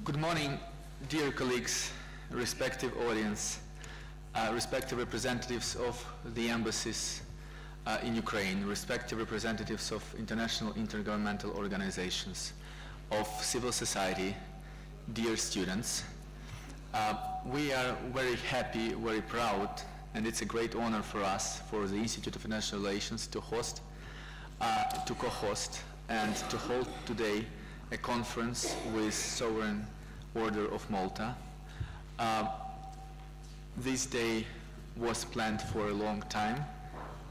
Good morning, dear colleagues, respective audience, respective representatives of the embassies in Ukraine, respective representatives of international intergovernmental organizations, of civil society, dear students. We are very happy, very proud, and it's a great honor for us, for the Institute of International Relations, to co-host and to hold today a conference with Sovereign Order of Malta. This day was planned for a long time,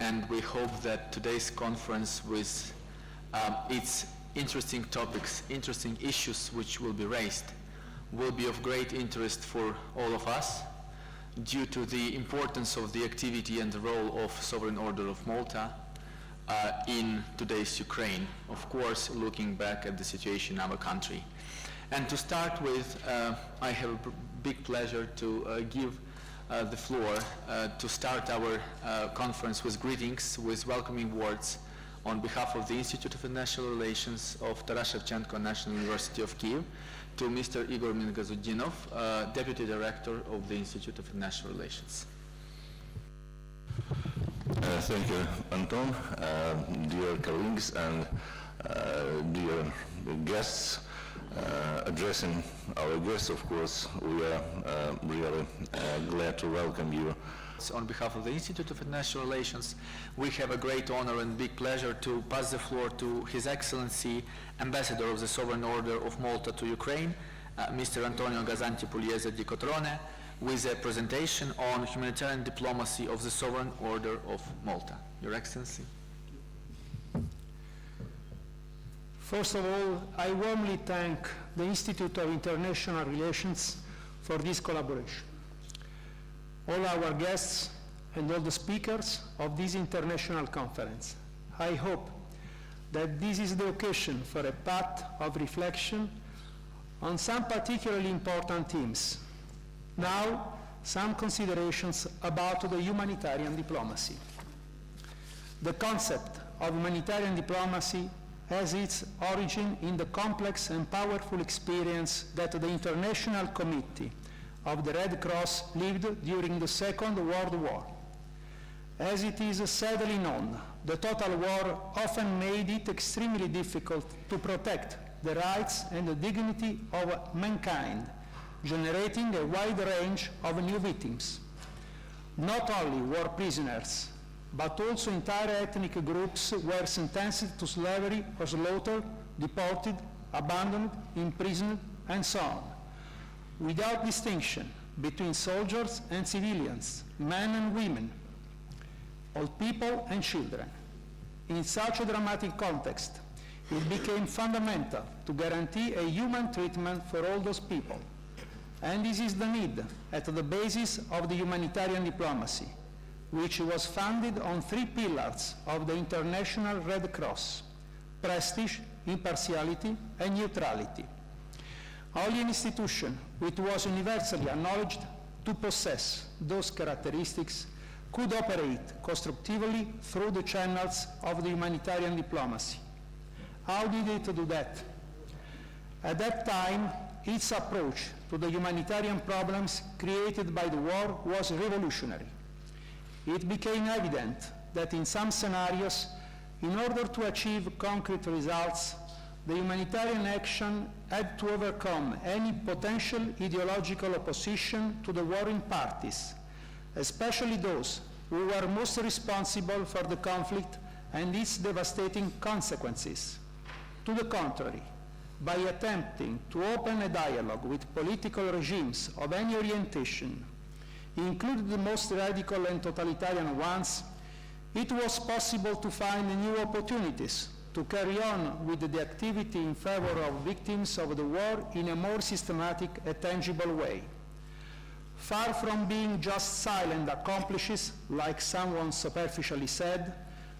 and we hope that today's conference with its interesting topics, interesting issues which will be raised, will be of great interest for all of us due to the importance of the activity and the role of Sovereign Order of Malta in today's Ukraine, of course looking back at the situation in our country. And to start with, I have a big pleasure to give the floor to start our conference with greetings, with welcoming words on behalf of the Institute of International Relations of Tarasa Shevchenka National University of Kyiv to Mr. Igor Mingazutdinov, Deputy Director of the Institute of International Relations. Thank you, Anton. Dear colleagues and dear guests, addressing our guests, of course, we are really glad to welcome you. On behalf of the Institute of International Relations, we have a great honor and big pleasure to pass the floor to His Excellency, Ambassador of the Sovereign Order of Malta to Ukraine, Mr. Antonio Gazanti Pugliese di Cotrone, with a presentation on humanitarian diplomacy of the Sovereign Order of Malta. Your Excellency. First of all, I warmly thank the Institute of International Relations for this collaboration. All our guests and all the speakers of this international conference. I hope that this is the occasion for a path of reflection on some particularly important themes. Now, some considerations about the humanitarian diplomacy. The concept of humanitarian diplomacy has its origin in the complex and powerful experience that the International Committee of the Red Cross lived during the Second World War. As it is sadly known, the total war often made it extremely difficult to protect the rights and the dignity of mankind, generating a wide range of new victims. Not only war prisoners, but also entire ethnic groups were sentenced to slavery or slaughter, deported, abandoned, imprisoned, and so on, without distinction between soldiers and civilians, men and women, old people and children. In such a dramatic context, it became fundamental to guarantee a human treatment for all those people. And this is the need at the basis of the humanitarian diplomacy, which was founded on three pillars of the International Red Cross: prestige, impartiality, and neutrality. Only an institution which was universally acknowledged to possess those characteristics could operate constructively through the channels of the humanitarian diplomacy. How did it do that? At that time, its approach to the humanitarian problems created by the war was revolutionary. It became evident that in some scenarios, in order to achieve concrete results, the humanitarian action had to overcome any potential ideological opposition to the warring parties, especially those who were most responsible for the conflict and its devastating consequences. To the contrary, by attempting to open a dialogue with political regimes of any orientation, including the most radical and totalitarian ones, it was possible to find new opportunities to carry on with the activity in favor of victims of the war in a more systematic and tangible way. Far from being just silent accomplices, like someone superficially said,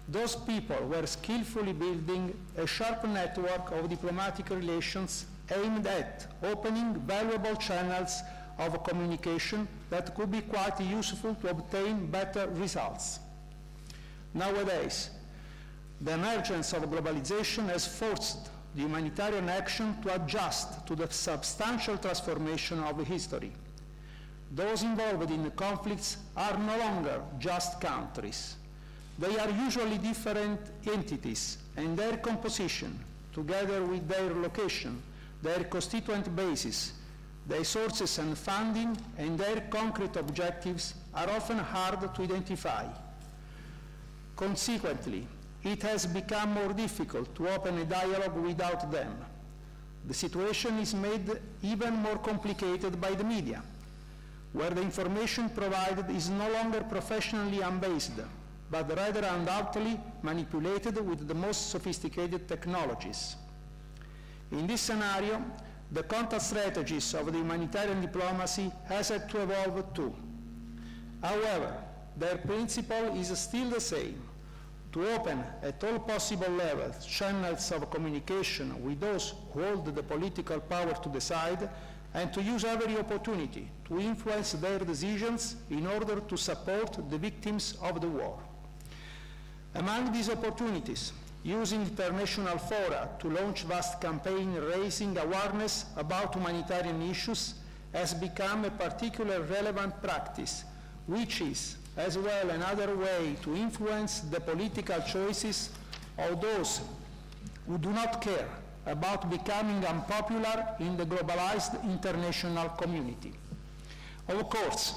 those people were skillfully building a sharp network of diplomatic relations aimed at opening valuable channels of communication that could be quite useful to obtain better results. Nowadays, the emergence of globalization has forced the humanitarian action to adjust to the substantial transformation of history. Those involved in the conflicts are no longer just countries. They are usually different entities, and their composition, together with their location, their constituent basis, their sources and funding, and their concrete objectives are often hard to identify. Consequently, it has become more difficult to open a dialogue without them. The situation is made even more complicated by the media, where the information provided is no longer professionally unbased, but rather undoubtedly manipulated with the most sophisticated technologies. In this scenario, the contact strategies of the humanitarian diplomacy has had to evolve too. However, their principle is still the same: to open at all possible levels channels of communication with those who hold the political power to decide, and to use every opportunity to influence their decisions in order to support the victims of the war. Among these opportunities, using international fora to launch vast campaigns raising awareness about humanitarian issues has become a particularly relevant practice, which is as well another way to influence the political choices of those who do not care about becoming unpopular in the globalized international community. Of course,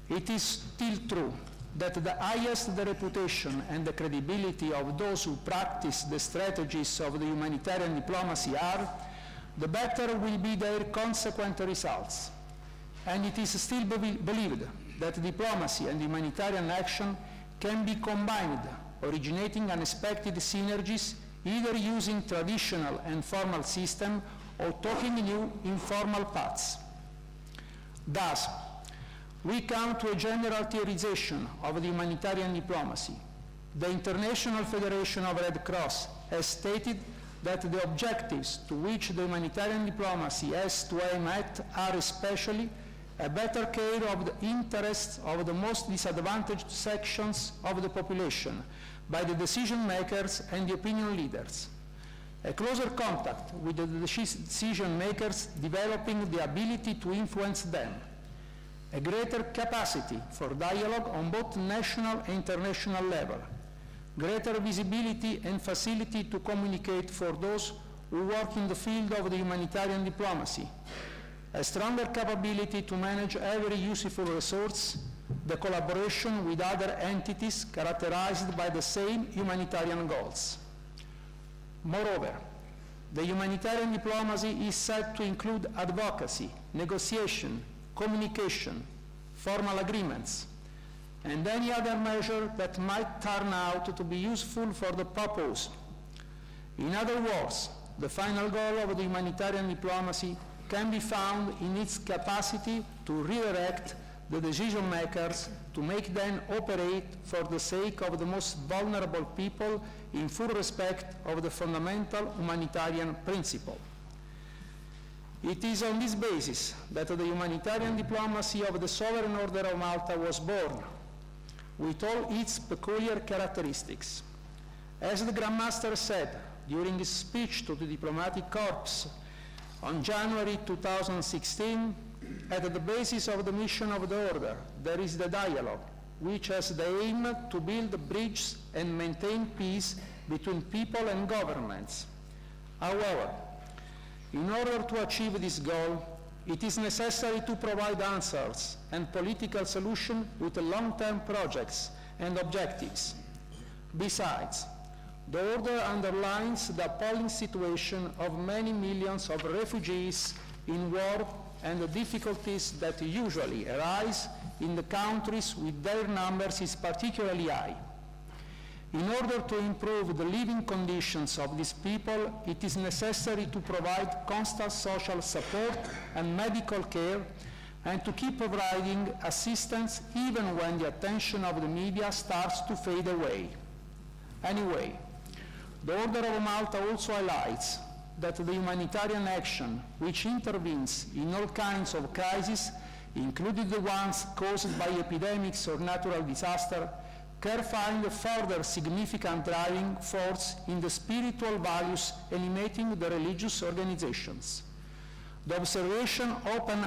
it is still true that the highest the reputation and the credibility of those who practice the strategies of the humanitarian diplomacy are, the better will be their consequent results. And it is still believed that diplomacy and humanitarian action can be combined, originating unexpected synergies, either using traditional and formal systems or taking new informal paths. Thus, we come to a general theorization of the humanitarian diplomacy. The International Federation of Red Cross has stated that the objectives to which the humanitarian diplomacy has to aim at are especially a better care of the interests of the most disadvantaged sections of the population by the decision makers and the opinion leaders, a closer contact with the decision makers developing the ability to influence them, a greater capacity for dialogue on both national and international level, greater visibility and facility to communicate for those who work in the field of the humanitarian diplomacy, a stronger capability to manage every useful resource, the collaboration with other entities characterized by the same humanitarian goals. Moreover, the humanitarian diplomacy is said to include advocacy, negotiation, communication, formal agreements, and any other measure that might turn out to be useful for the purpose. In other words, the final goal of the humanitarian diplomacy can be found in its capacity to redirect the decision makers to make them operate for the sake of the most vulnerable people in full respect of the fundamental humanitarian principle. It is on this basis that the humanitarian diplomacy of the Sovereign Order of Malta was born, with all its peculiar characteristics. As the Grand Master said during his speech to the diplomatic corps on January 2016, at the basis of the mission of the Order, there is the dialogue, which has the aim to build bridges and maintain peace between people and governments. However, in order to achieve this goal, it is necessary to provide answers and political solutions with long-term projects and objectives. Besides, the Order underlines the appalling situation of many millions of refugees in war and the difficulties that usually arise in the countries with their numbers is particularly high. In order to improve the living conditions of these people, it is necessary to provide constant social support and medical care, and to keep providing assistance even when the attention of the media starts to fade away. Anyway, the Order of Malta also highlights that the humanitarian action, which intervenes in all kinds of crises, including the ones caused by epidemics or natural disaster, can find a further significant driving force in the spiritual values animating the religious organizations. The observation open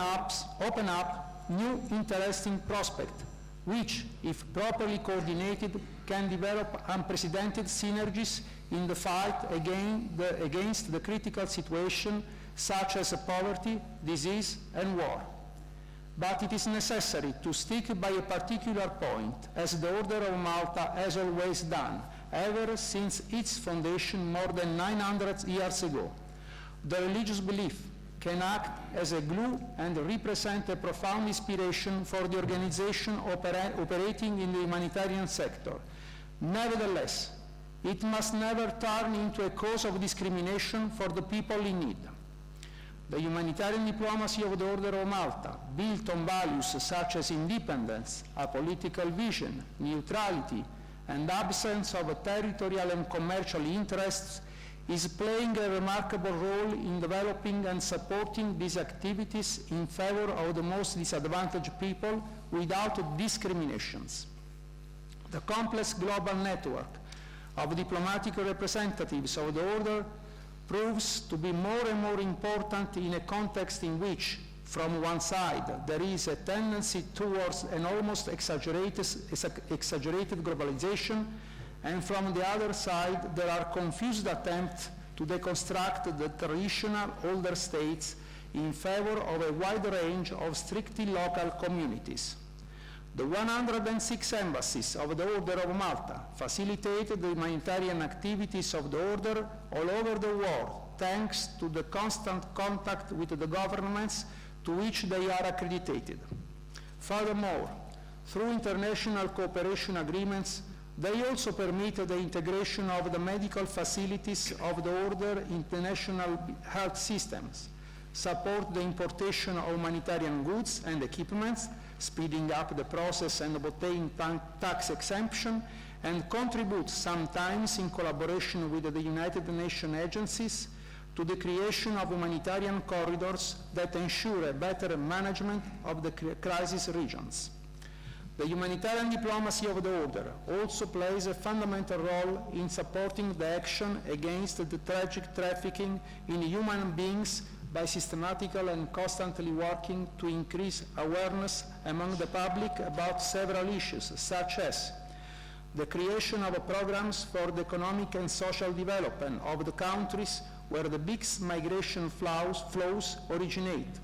up new interesting prospects, which, if properly coordinated, can develop unprecedented synergies in the fight against the critical situation such as poverty, disease, and war. But it is necessary to stick by a particular point, as the Order of Malta has always done, ever since its foundation more than 900 years ago. The religious belief can act as a glue and represent a profound inspiration for the organization operating in the humanitarian sector. Nevertheless, it must never turn into a cause of discrimination for the people in need. The humanitarian diplomacy of the Order of Malta, built on values such as independence, a political vision, neutrality, and absence of territorial and commercial interests, is playing a remarkable role in developing and supporting these activities in favor of the most disadvantaged people without discriminations. The complex global network of diplomatic representatives of the Order proves to be more and more important in a context in which, from one side, there is a tendency towards an almost exaggerated globalization, and from the other side, there are confused attempts to deconstruct the traditional older states in favor of a wide range of strictly local communities. The 106 embassies of the Order of Malta facilitated the humanitarian activities of the Order all over the world, thanks to the constant contact with the governments to which they are accredited. Furthermore, through international cooperation agreements, they also permit the integration of the medical facilities of the Order into national health systems, support the importation of humanitarian goods and equipments, speeding up the process and obtaining tax exemption, and contribute sometimes in collaboration with the United Nations agencies to the creation of humanitarian corridors that ensure a better management of the crisis regions. The humanitarian diplomacy of the Order also plays a fundamental role in supporting the action against the tragic trafficking in human beings by systematically and constantly working to increase awareness among the public about several issues, such as the creation of programs for the economic and social development of the countries where the biggest migration flows originate,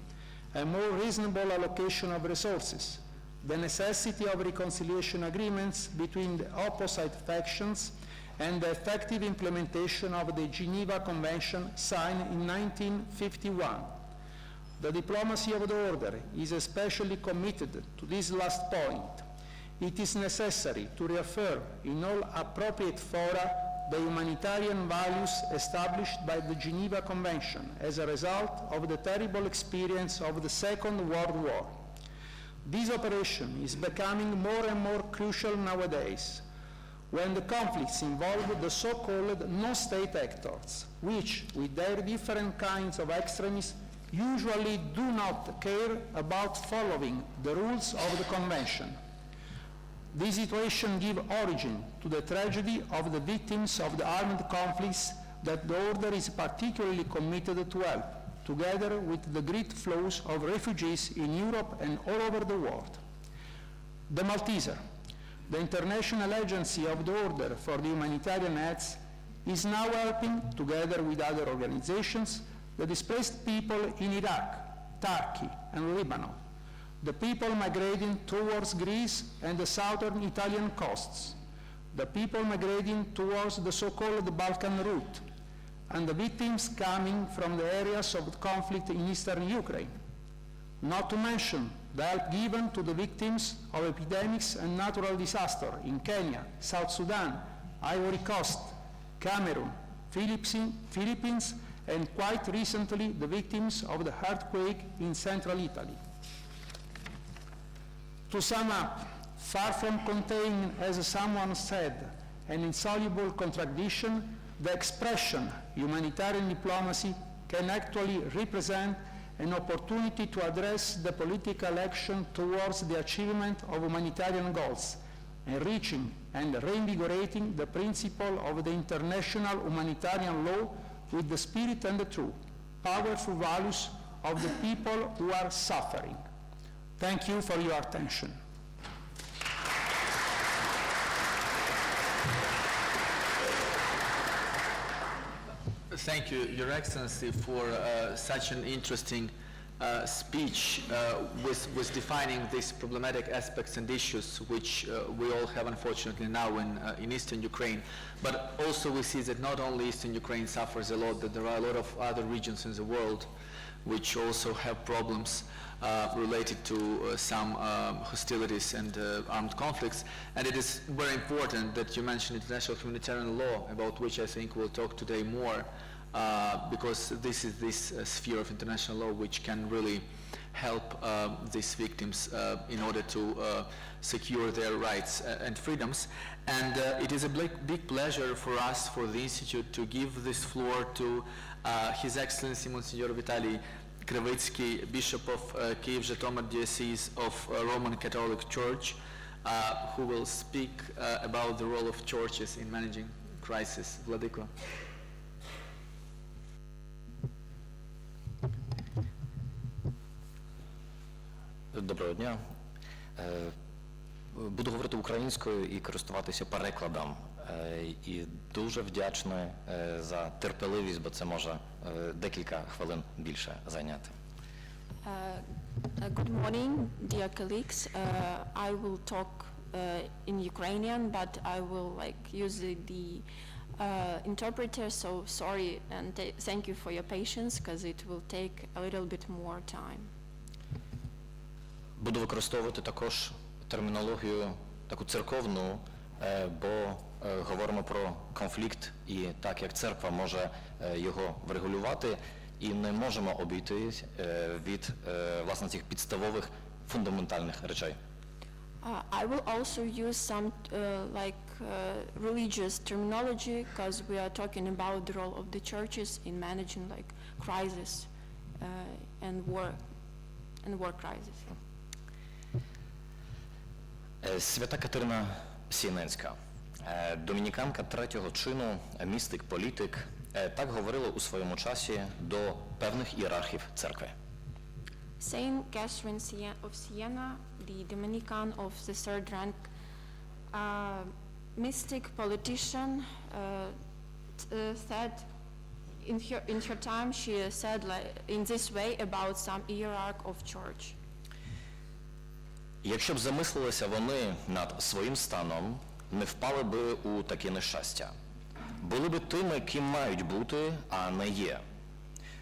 a more reasonable allocation of resources, the necessity of reconciliation agreements between the opposite factions, and the effective implementation of the Geneva Convention signed in 1951. The diplomacy of the Order is especially committed to this last point. It is necessary to reaffirm in all appropriate fora the humanitarian values established by the Geneva Convention as a result of the terrible experience of the Second World War. This operation is becoming more and more crucial nowadays, when the conflicts involve the so-called non-state actors, which, with their different kinds of extremism, usually do not care about following the rules of the Convention. This situation gives origin to the tragedy of the victims of the armed conflicts that the Order is particularly committed to help, together with the great flows of refugees in Europe and all over the world. The Malteser, the international agency of the Order for the humanitarian aids, is now helping, together with other organizations, the displaced people in Iraq, Turkey, and Lebanon, the people migrating towards Greece and the southern Italian coasts, the people migrating towards the so-called Balkan route, and the victims coming from the areas of conflict in eastern Ukraine. Not to mention the help given to the victims of epidemics and natural disaster in Kenya, South Sudan, Ivory Coast, Cameroon, Philippines, and quite recently the victims of the earthquake in central Italy. To sum up, far from containing, as someone said, an insoluble contradiction, the expression humanitarian diplomacy can actually represent an opportunity to address the political action towards the achievement of humanitarian goals, enriching and reinvigorating the principle of the international humanitarian law with the spirit and the true, powerful values of the people who are suffering. Thank you for your attention. Thank you, Your Excellency, for such an interesting speech with defining these problematic aspects and issues which we all have unfortunately now in Eastern Ukraine. But also we see that not only Eastern Ukraine suffers a lot, that there are a lot of other regions in the world which also have problems related to some hostilities and armed conflicts. And it is very important that you mention international humanitarian law, about which I think we'll talk today more, because this is this sphere of international law which can really help these victims in order to secure their rights and freedoms. And it is a big pleasure for us, for the Institute, to give this floor to His Excellency Monsignor Vitaly Krivitsky, Bishop of Kyiv-Zhytomyr Diocese of Roman Catholic Church, who will speak about the role of churches in managing crisis. Vladiko. Доброго дня. Буду говорити українською і користуватися перекладом. І дуже вдячний за терпеливість, бо це може декілька хвилин більше зайняти. Good morning, dear colleagues. I will talk in Ukrainian, but I will use the interpreter, so sorry and thank you for your patience, because it will take a little bit more time. Буду використовувати також термінологію таку церковну, бо говоримо про конфлікт, і так як церква може його врегулювати, і не можемо обійтись від, власне, цих підставових фундаментальних речей. I will also use some religious terminology, because we are talking about the role of the churches in managing crisis and war crisis. Свята Катерина Сієненська, домініканка третього чину, містик, політик, так говорила у своєму часі до певних ієрархів церкви. Saint Catherine of Siena, the Dominican of the third rank, mystic politician, said in her time, she said in this way about some hierarch of church. Якщо б замислилися вони над своїм станом, не впали би у таке нещастя. Були би тими, ким мають бути, а не є.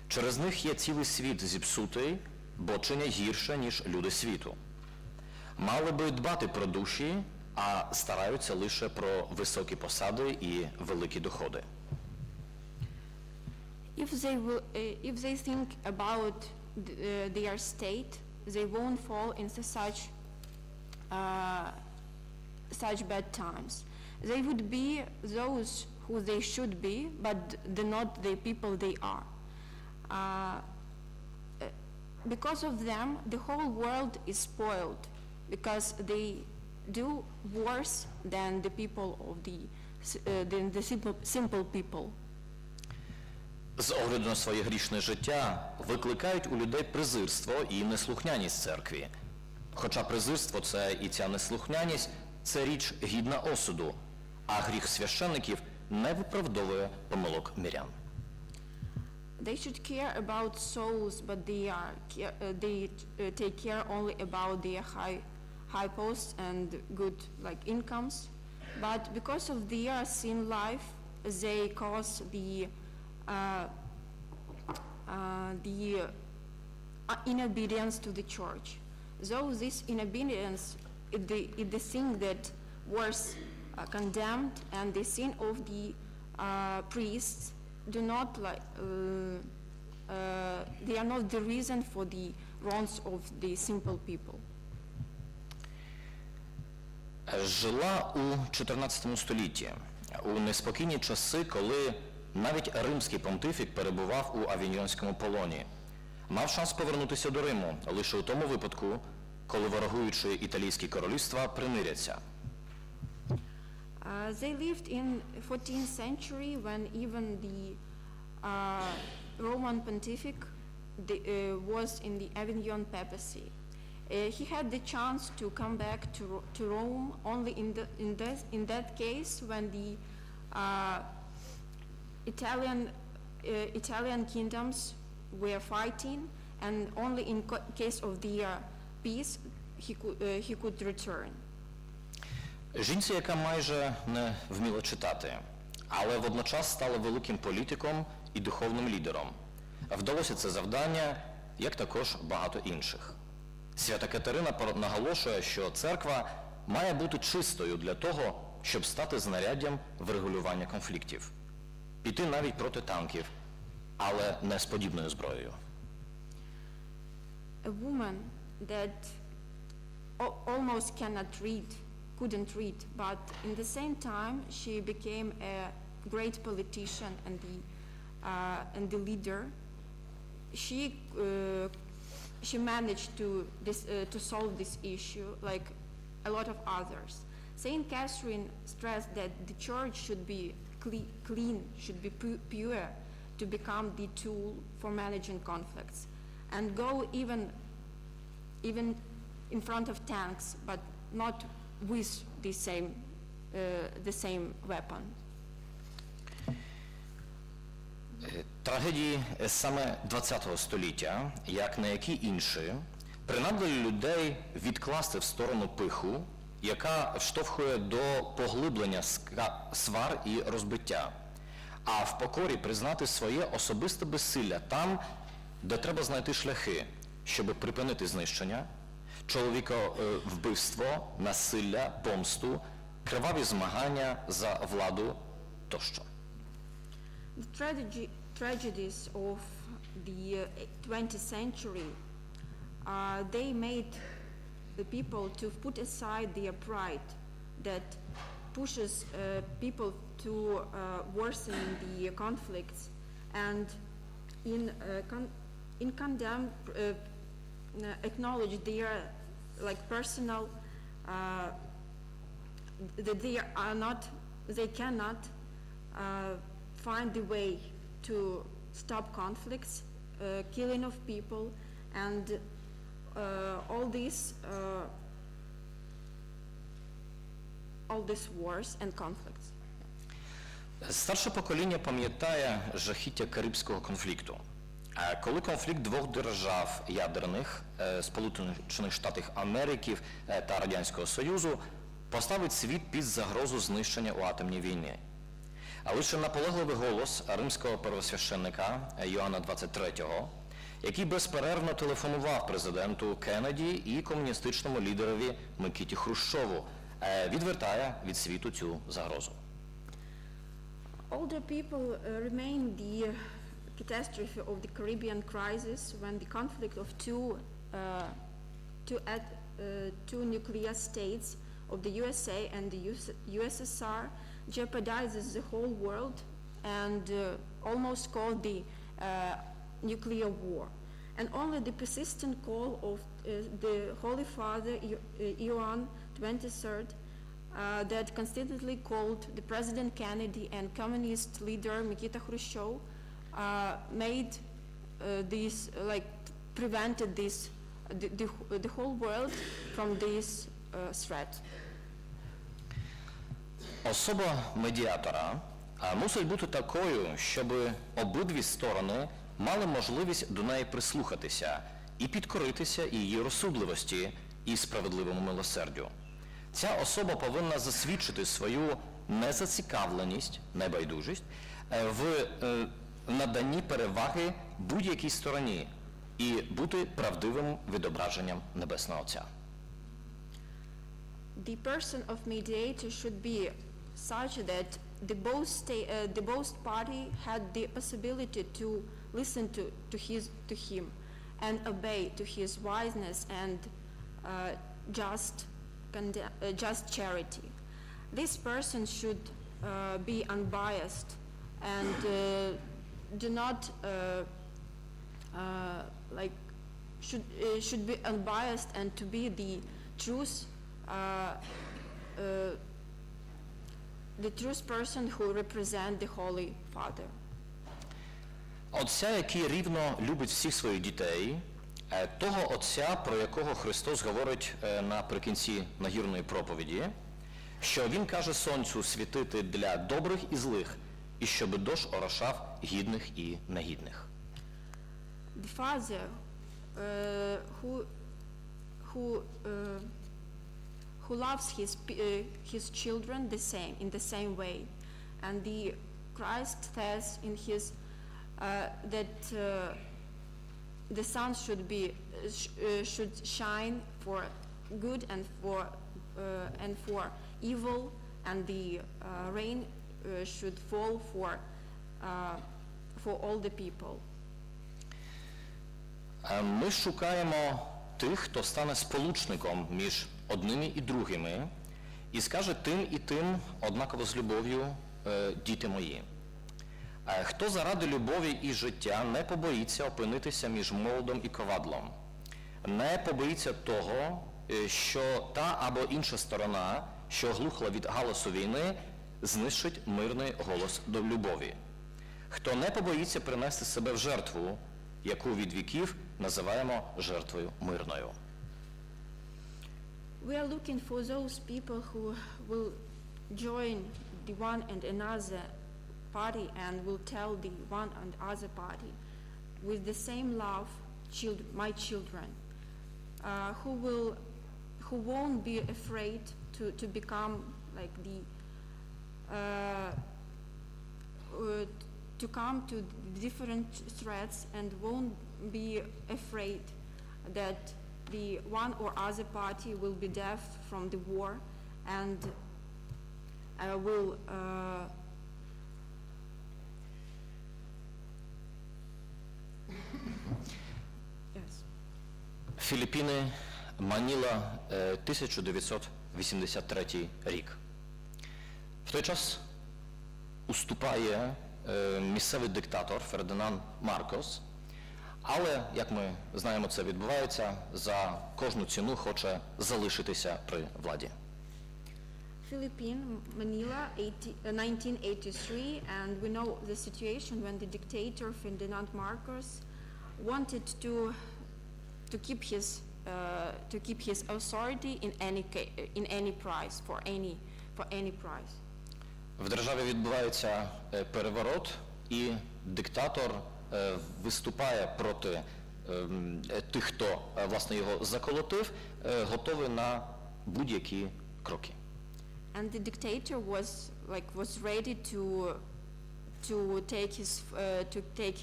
Через них є цілий світ зіпсутий, бо чинять гірше, ніж люди світу. Мали би дбати про душі, а стараються лише про високі посади і великі доходи. If they think about their state, they won't fall into such bad times. They would be those who they should be, but not the people they are. Because of them, the whole world is spoiled, because they do worse than the people of the simple people. З огляду на своє грішне життя викликають у людей презирство і неслухняність церкві. Хоча презирство це і ця неслухняність – це річ гідна осуду, а гріх священників не виправдовує помилок мирян. They should care about souls, but they take care only about their high posts and good incomes. But because of their sin life, they cause the inobedience to the church. Though this inobedience is the thing that was condemned, and the sin of the priests do not they are not the reason for the wrongs of the simple people. Жила у 14 столітті, у неспокійні часи, коли навіть римський понтифік перебував у авіньйонському полоні. Мав шанс повернутися до Риму лише у тому випадку, коли ворогуючі італійські королівства примиряться. They lived in 14th century when even the Roman pontificate was in the Avignon papacy. He had the chance to come back to Rome only in that case when the Italian kingdoms were fighting, and only in case of their peace he could return. Жінці, яка майже не вміла читати, але водночас стала великим політиком і духовним лідером. Вдалося це завдання, як також багато інших. Свята Катерина наголошує, що церква має бути чистою для того, щоб стати знаряддям врегулювання конфліктів. Піти навіть проти танків, але не з подібною зброєю. A woman that almost couldn't read, but in the same time she became a great politician and the leader. She managed to solve this issue like a lot of others. Saint Catherine stressed that the church should be clean, should be pure to become the tool for managing conflicts, and go even in front of tanks, but not with the same weapon. Трагедії саме ХХ століття, як на які інші, принадили людей відкласти в сторону пиху, яка вштовхує до поглиблення свар і розбиття, а в покорі признати своє особисте безсилля там, де треба знайти шляхи, щоб припинити знищення, чоловіковбивство, насилля, помсту, криваві змагання за владу тощо. The tragedies of the 20th century, they made the people to put aside their pride that pushes people to worsen the conflicts, and in condemn acknowledge their like personal that they cannot find the way to stop conflicts, killing of people, and all these wars and conflicts. Старше покоління пам'ятає жахіття Карибського конфлікту. Коли конфлікт двох держав ядерних, Сполучених Штатів Америки та Радянського Союзу, поставить світ під загрозу знищення у атомній війні. А лише наполегливий голос римського первосвященника Йоанна XXIII, який безперервно телефонував президенту Кеннеді і комуністичному лідерові Микиті Хрущову, відвертає від світу цю загрозу. Older people remain the catastrophe of the Caribbean crisis when the conflict of two nuclear states of the USA and the USSR jeopardizes the whole world and almost called the nuclear war. And only the persistent call of the Holy Father Ioan XXIII that consistently called the President Kennedy and communist leader Nikita Khrushchev made prevented the whole world from this threat. Особа медіатора мусить бути такою, щоб обидві сторони мали можливість до неї прислухатися і підкоритися її розсудливості і справедливому милосердю. Ця особа повинна засвідчити свою незацікавленість, небайдужість в наданні переваги будь-якій стороні і бути правдивим відображенням Небесного Отця. The person of mediator should be such that the both party had the possibility to listen to him and obey to his wiseness and just charity. This person should be unbiased and do not should be unbiased and to be the truth the truth person who represent the Holy Father. Отця, який рівно любить всіх своїх дітей, того Отця, про якого Христос говорить наприкінці нагірної проповіді, що Він каже сонцю світити для добрих і злих, і щоб дощ орошав гідних і негідних. The Father who loves his children in the same way, and the Christ says in his that the sun should shine for good and for evil, and the rain should fall for all the people. Ми шукаємо тих, хто стане сполучником між одними і другими, і скаже тим і тим однаково з любов'ю: «Діти мої». Хто заради любові і життя не побоїться опинитися між молодом і ковадлом, не побоїться того, що та або інша сторона, що оглухла від галасу війни, знищить мирний голос до любові. Хто не побоїться принести себе в жертву, яку від віків називаємо жертвою мирною. We are looking for those people who will join the one and another party and will tell the one and other party with the same love, my children, who won't be afraid to become like to come to different threats, and won't be afraid that the one or other party will be deaf from the war and will yes. Філіппіни, Маніла, 1983 рік. В той час уступає місцевий диктатор Фердинанд Маркос, але, як ми знаємо, це відбувається, за кожну ціну хоче залишитися при владі. Philippines, Manila, 1983, and we know the situation when the dictator Ferdinand Marcos wanted to keep his authority in any price, for any price. В державі відбувається переворот, і диктатор виступає проти тих, хто, власне, його заколотив, готовий на будь-які кроки. And the dictator was ready to take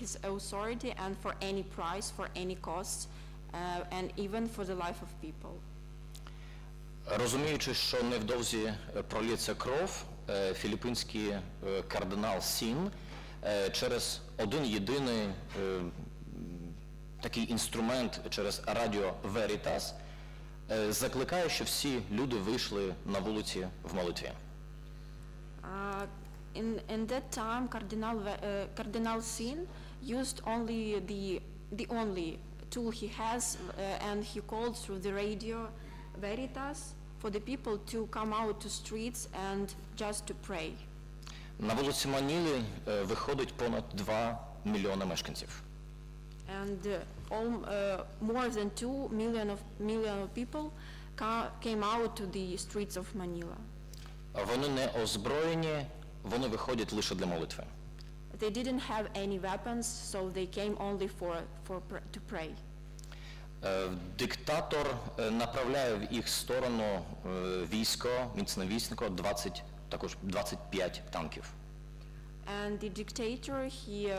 his authority, and for any price, for any cost, and even for the life of people. Розуміючи, що невдовзі пролється кров, філіппінський кардинал Сін через один єдиний такий інструмент, через радіо Верітас, закликає, що всі люди вийшли на вулиці в молитві. In that time, Cardinal Sin used only the only tool he has, and he called through the radio Veritas for the people to come out to streets and just to pray. На вулиці Маніли виходить понад 2 мільйони мешканців. And more than 2 million people came out to the streets of Manila. Вони не озброєні, вони виходять лише для молитви. They didn't have any weapons, so they came only to pray. Диктатор направляє в їх сторону військо, міцне військо, також 25 танків. And the dictator, he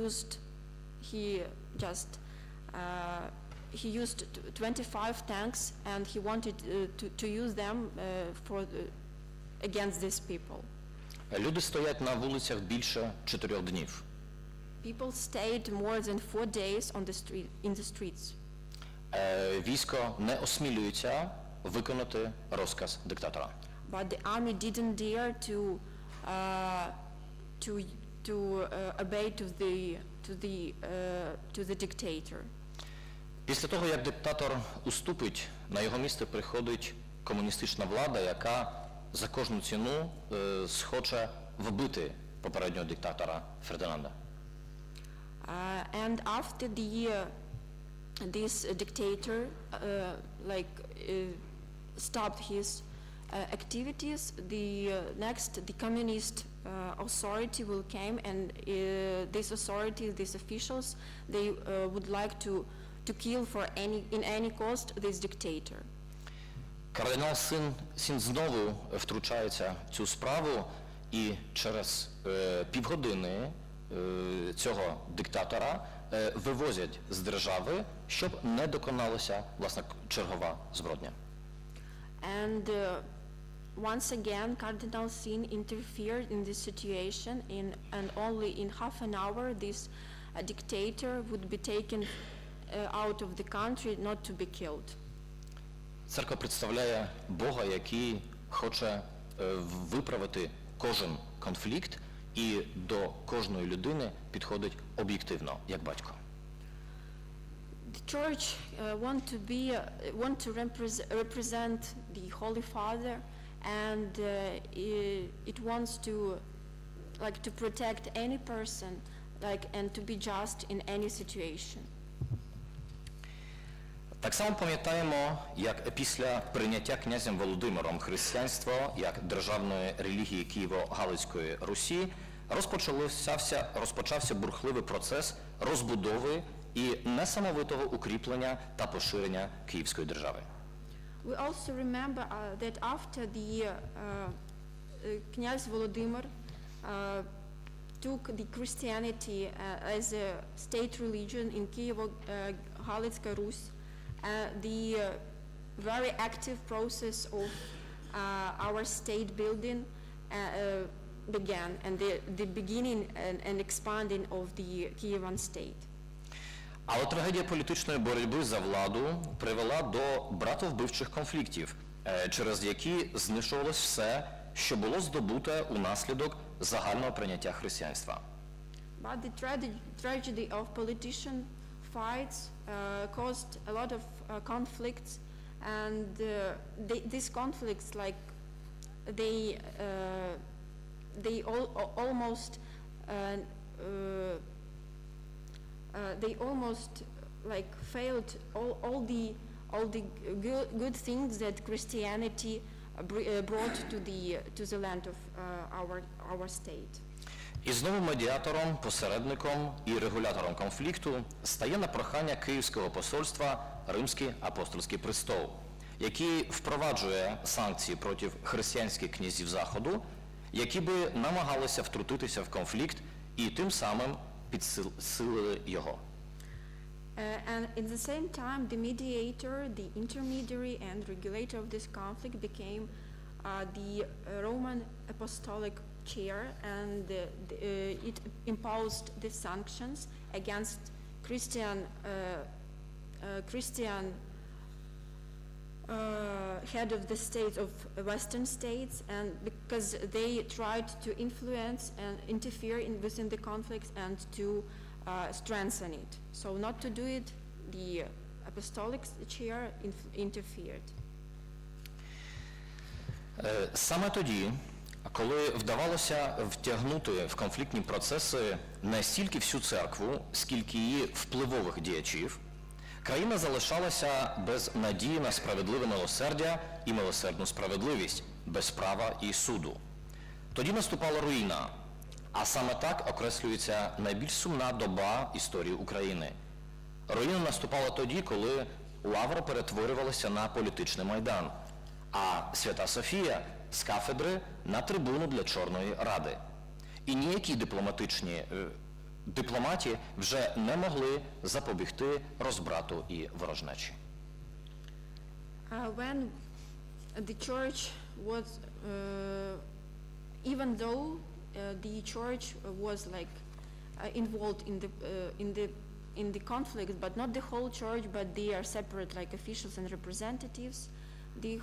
used 25 tanks, and he wanted to use them against these people. Люди стоять на вулицях більше 4 днів. People stayed more than 4 days in the streets. Військо не осмілюється виконати розказ диктатора. But the army didn't dare to obey to the dictator. Після того, як диктатор уступить, на його місце приходить комуністична влада, яка за кожну ціну схоче вбити попереднього диктатора Фердинанда. And after this dictator stopped his activities, the communist authority will came, and this authority, these officials, they would like to kill in any cost this dictator. Кардинал Сін знову втручається в цю справу, і через півгодини цього диктатора вивозять з держави, щоб не доконалася, власне, чергова збродня. And once again, Cardinal Sin interfered in this situation, and only in half an hour this dictator would be taken out of the country, not to be killed. Церква представляє Бога, який хоче виправити кожен конфлікт і до кожної людини підходить об'єктивно, як батько. The Church want to represent the Holy Father, and it wants to protect any person, and to be just in any situation. Так само пам'ятаємо, як після прийняття князем Володимиром християнство як державної релігії Києво-Галицької Русі розпочався бурхливий процес розбудови і несамовитого укріплення та поширення Київської держави. We also remember that after the Knyaz Volodymyr took the Christianity as a state religion in Kyivo-Galицka Rus, the very active process of our state building began, and the beginning and expanding of the Kievan state. Але трагедія політичної боротьби за владу привела до братовбивчих конфліктів, через які знищувалось все, що було здобуте унаслідок загального прийняття християнства. But the tragedy of politician fights caused a lot of conflicts, and these conflicts, they almost failed all the good things that Christianity brought to the land of our state. І знову медіатором, посередником і регулятором конфлікту стає на прохання Київського посольства Римський апостольський престол, який впроваджує санкції проти християнських князів Заходу, які би намагалися втрутитися в конфлікт і тим самим підсилили його. And at the same time, the mediator, the intermediary and regulator of this conflict became the Roman Apostolic Chair, and it imposed the sanctions against Christian head of the states of Western states, and because they tried to influence and interfere within the conflicts and to strengthen it. So not to do it, the apostolic chair interfered. Саме тоді, коли вдавалося втягнути в конфліктні процеси не стільки всю церкву, скільки її впливових діячів, країна залишалася без надії на справедливе милосердя і милосердну справедливість, без права і суду. Тоді наступала руїна, а саме так окреслюється найбільш сумна доба історії України. Руїна наступала тоді, коли Лавра перетворювалася на політичний майдан, а Свята Софія з кафедри на трибуну для Чорної Ради. І ніякі дипломаті вже не могли запобігти розбрату і ворожнечі. When the church was, even though the church was involved in the conflict, but not the whole church, but they are separate officials and representatives, the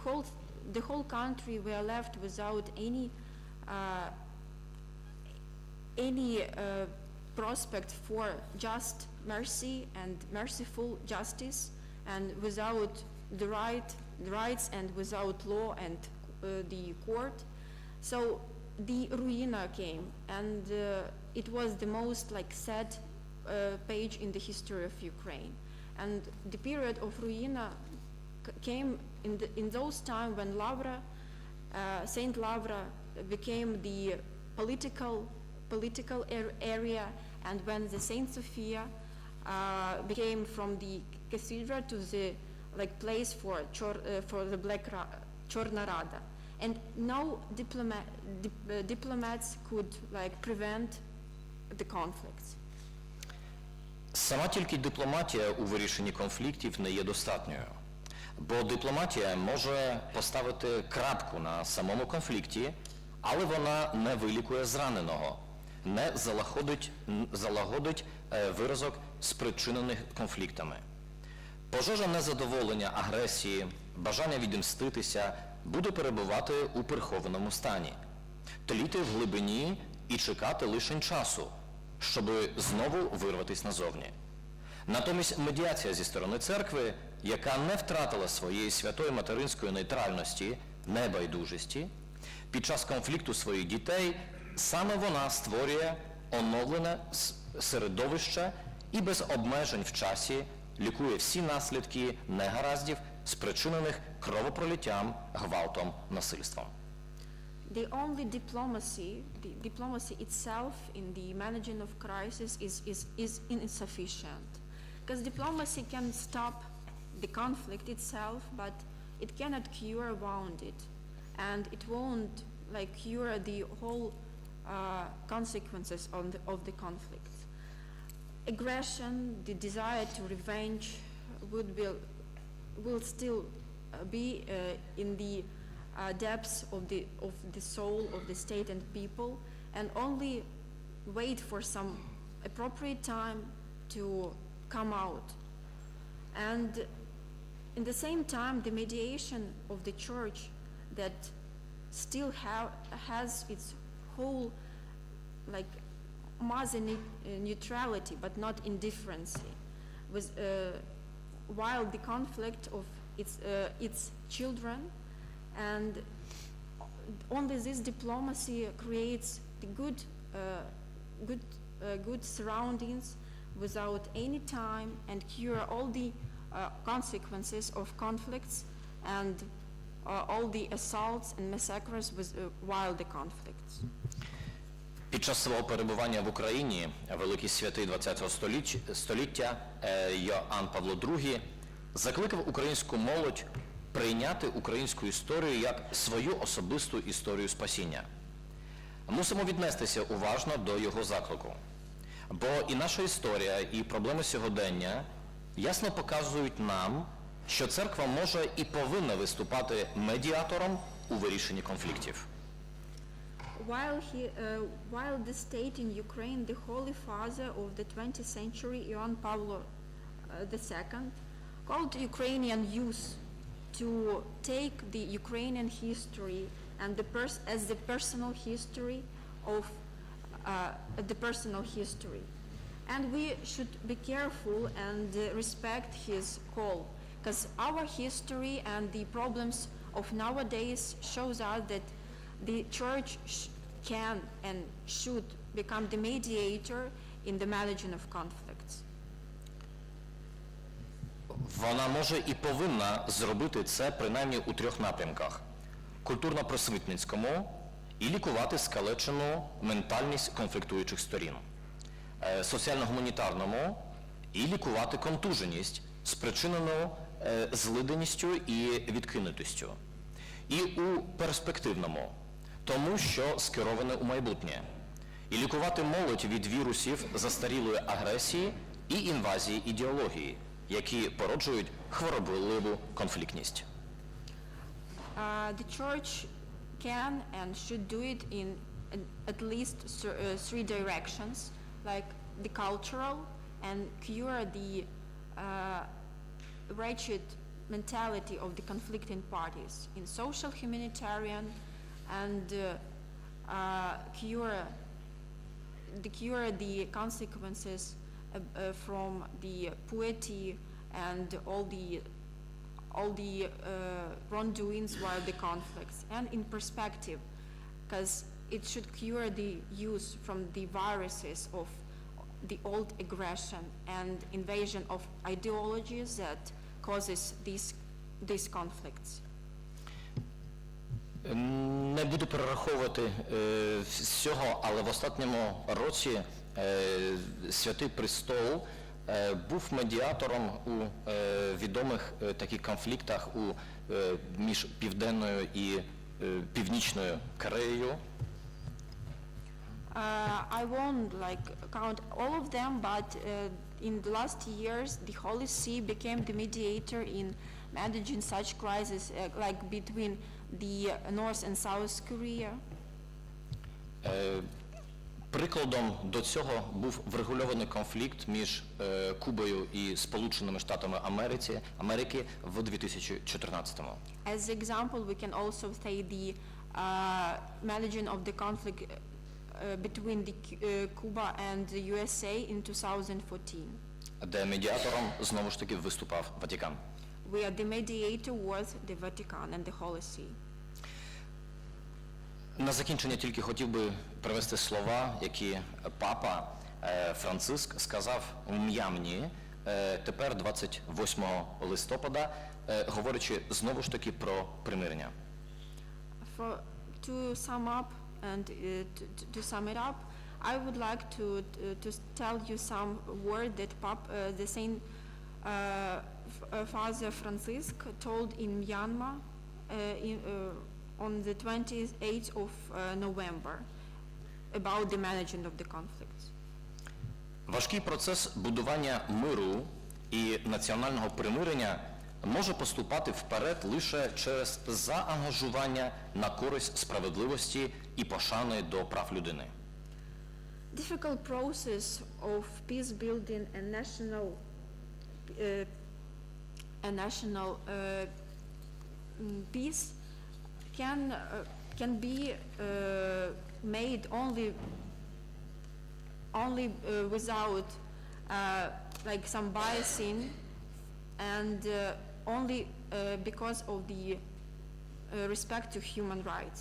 whole country were left without any prospect for just mercy and merciful justice, and without the rights and without law and the court. So the Ruina came, and it was the most like sad page in the history of Ukraine. And the period of Ruina came in those times when Lavra, Saint Lavra became the political area, and when the Saint Sophia became from the cathedral to the like place for the Chorna Rada. And no diplomats could like prevent the conflicts. Сама тільки дипломатія у вирішенні конфліктів не є достатньою. Бо дипломатія може поставити крапку на самому конфлікті, але вона не вилікує зраненого, не залагодить виразок спричинених конфліктами. Пожежа незадоволення, агресії, бажання відмститися буде перебувати у прихованому стані, тліти в глибині і чекати лише часу, щоб знову вирватися назовні. Натомість медіація зі сторони церкви, яка не втратила своєї святої материнської нейтральності, небайдужості, під час конфлікту своїх дітей, саме вона створює оновлене середовище і без обмежень в часі лікує всі наслідки негараздів, спричинених кровопролиттям, гвалтом, насильством. The only diplomacy itself in the managing of crisis is insufficient. Because diplomacy can stop the conflict itself, but it cannot cure around it. And it won't like cure the whole consequences of the conflict. Aggression, the desire to revenge will still be in the depths of the soul of the state and people, and only wait for some appropriate time to come out. And in the same time, the mediation of the church that still has its whole like mother neutrality but not indifference, with while the conflict of its children, and only this diplomacy creates the good surroundings without any time, and cure all the consequences of conflicts and all the assaults and massacres while the conflicts. Під час свого перебування в Україні великий святий ХХ століття Йоанн Павло II закликав українську молодь прийняти українську історію як свою особисту історію спасіння. Мусимо віднестися уважно до його заклику. Бо і наша історія, і проблеми сьогодення ясно показують нам, що церква може і повинна виступати медіатором у вирішенні конфліктів. While the state in Ukraine, the Holy Father of the 20th century, Ioann Pavlo II, called Ukrainian youth to take the Ukrainian history and as the personal history of And we should be careful and respect his call, because our history and the problems of nowadays shows us that the church can and should become the mediator in the managing of conflicts. Вона може і повинна зробити це принаймні у трьох напрямках: культурно-просвітницькому і лікувати скалечену ментальність конфліктуючих сторін, соціально-гуманітарному і лікувати контуженість, спричинену злиденістю і відкинутістю, і у перспективному, тому що скероване у майбутнє, і лікувати молодь від вірусів застарілої агресії і інвазії ідеології, які породжують хворобливу конфліктність. The church can and should do it in at least three directions, like the cultural, and cure the wretched mentality of the conflicting parties, in social humanitarian, and cure the consequences from the poverty and all the wrongdoings while the conflicts, and in perspective, because it should cure the use from the viruses of the old aggression and invasion of ideologies that causes these conflicts. Не буду перераховувати всього, але в останньому році Святий Престол був медіатором у відомих таких конфліктах між Південною і Північною Кореєю. I won't count all of them, but in the last years, the Holy See became the mediator in managing such crises, like between the North and South Korea. Прикладом до цього був врегульований конфлікт між Кубою і Сполученими Штатами Америки в 2014-му. As example, we can also say the managing of the conflict between the Cuba and the USA in 2014. Де медіатором знову ж таки виступав Ватикан. Where the mediator was the Vatican and the Holy See. На закінчення тільки хотів би привести слова, які папа Франциск сказав у М'ямні тепер 28 листопада, говорячи знову ж таки про примирення. To sum up and to sum it up, I would like to tell you some word that the Saint Father Francisc told in Myanmar on the 28th of November about the management of the conflicts. Важкий процес будування миру і національного примирення може поступати вперед лише через заангажування на користь справедливості і пошани до прав людини. Difficult process of peace building and national peace can be made only without some biasing and only because of the respect to human rights.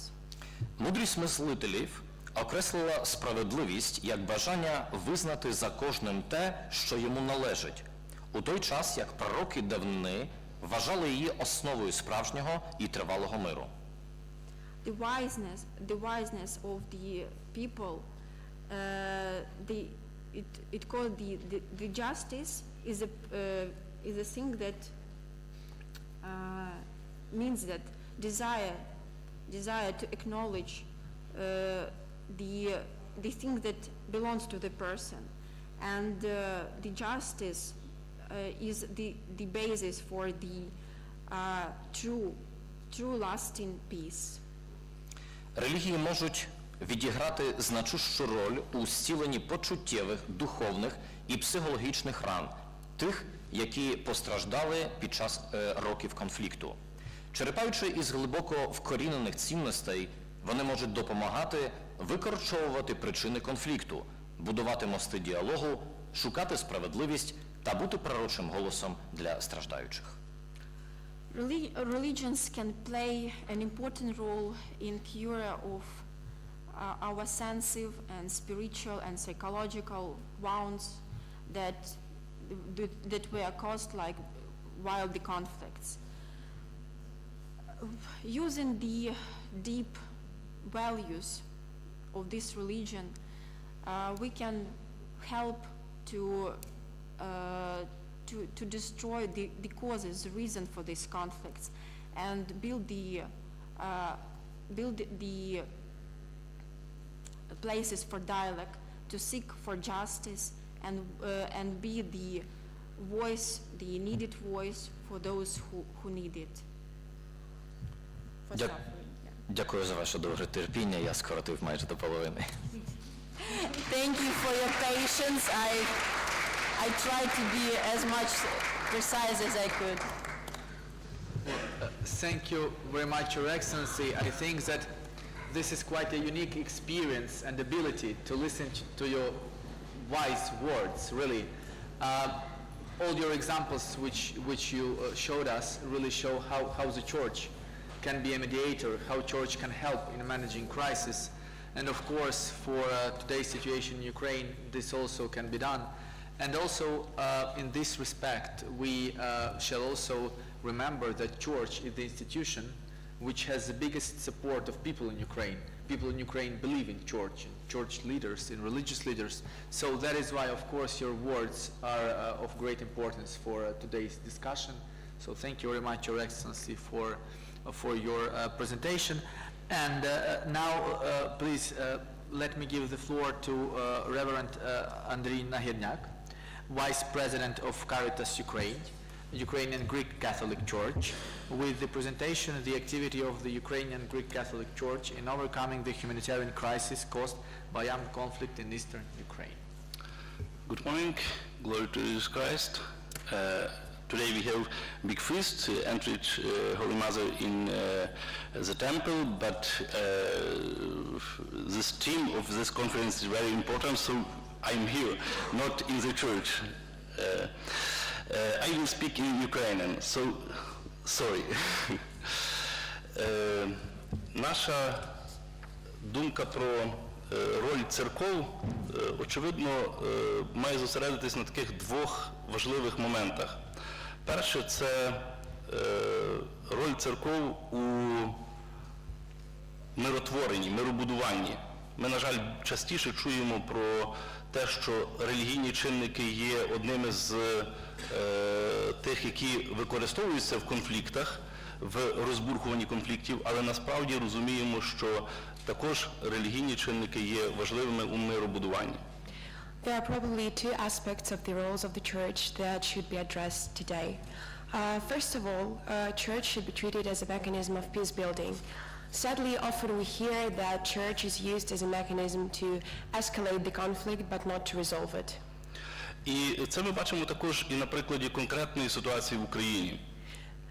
Мудрість мислителів окреслила справедливість як бажання визнати за кожним те, що йому належить, у той час, як пророки давнини вважали її основою справжнього і тривалого миру. The wiseness of the people, it called the justice is a thing that means that desire to acknowledge the thing that belongs to the person, and the justice is the basis for the true lasting peace. Релігії можуть відіграти значущу роль у зціленні почуттєвих, духовних і психологічних ран тих, які постраждали під час років конфлікту. Черпаючи із глибоко вкорінених цінностей, вони можуть допомагати викорчовувати причини конфлікту, будувати мости діалогу, шукати справедливість та бути пророчим голосом для страждаючих. Religions can play an important role in cure of our sensitive and spiritual and psychological wounds that were caused while the conflicts. Using the deep values of this religion, we can help to destroy the causes, the reason for these conflicts, and build the places for dialogue, to seek for justice, and be the voice, the needed voice for those who need it. Дякую за ваше довге терпіння, я скоротив майже до половини. Thank you for your patience. I tried to be as much precise as I could. Thank you very much, Your Excellency. I think that this is quite a unique experience and ability to listen to your wise words, really. all your examples which you showed us really show how the church can be a mediator, how church can help in managing crisis. And of course, for today's situation in Ukraine, this also can be done. And also, in this respect, we shall also remember that church is the institution which has the biggest support of people in Ukraine. People in Ukraine believe in church leaders, in religious leaders. So that is why, of course, your words are of great importance for today's discussion. So thank you very much, Your Excellency, for your presentation. And now, please, let me give the floor to Reverend Andriy Nahirnyak, Vice President of Caritas Ukraine, Ukrainian Greek Catholic Church, with the presentation of the activity of the Ukrainian Greek Catholic Church in overcoming the humanitarian crisis caused by armed conflict in eastern Ukraine. Good morning, glory to Jesus Christ. Today we have big feast, entered Holy Mother in the temple, but this theme of this conference is very important, so I'm here, not in the church. I will speak in Ukrainian, so sorry. Наша думка про роль церков, очевидно, має зосередитись на таких двох важливих моментах. Перше – це роль церков у миротворенні, миробудуванні. Ми, на жаль, частіше чуємо про те, що релігійні чинники є одними з тих, які використовуються в конфліктах, в розбурхуванні конфліктів, але насправді розуміємо, що також релігійні чинники є важливими у миробудуванні. There are probably two aspects of the roles of the church that should be addressed today. First of all, church should be treated as a mechanism of peace building. Sadly, often we hear that church is used as a mechanism to escalate the conflict, but not to resolve it. І це ми бачимо також і на прикладі конкретної ситуації в Україні.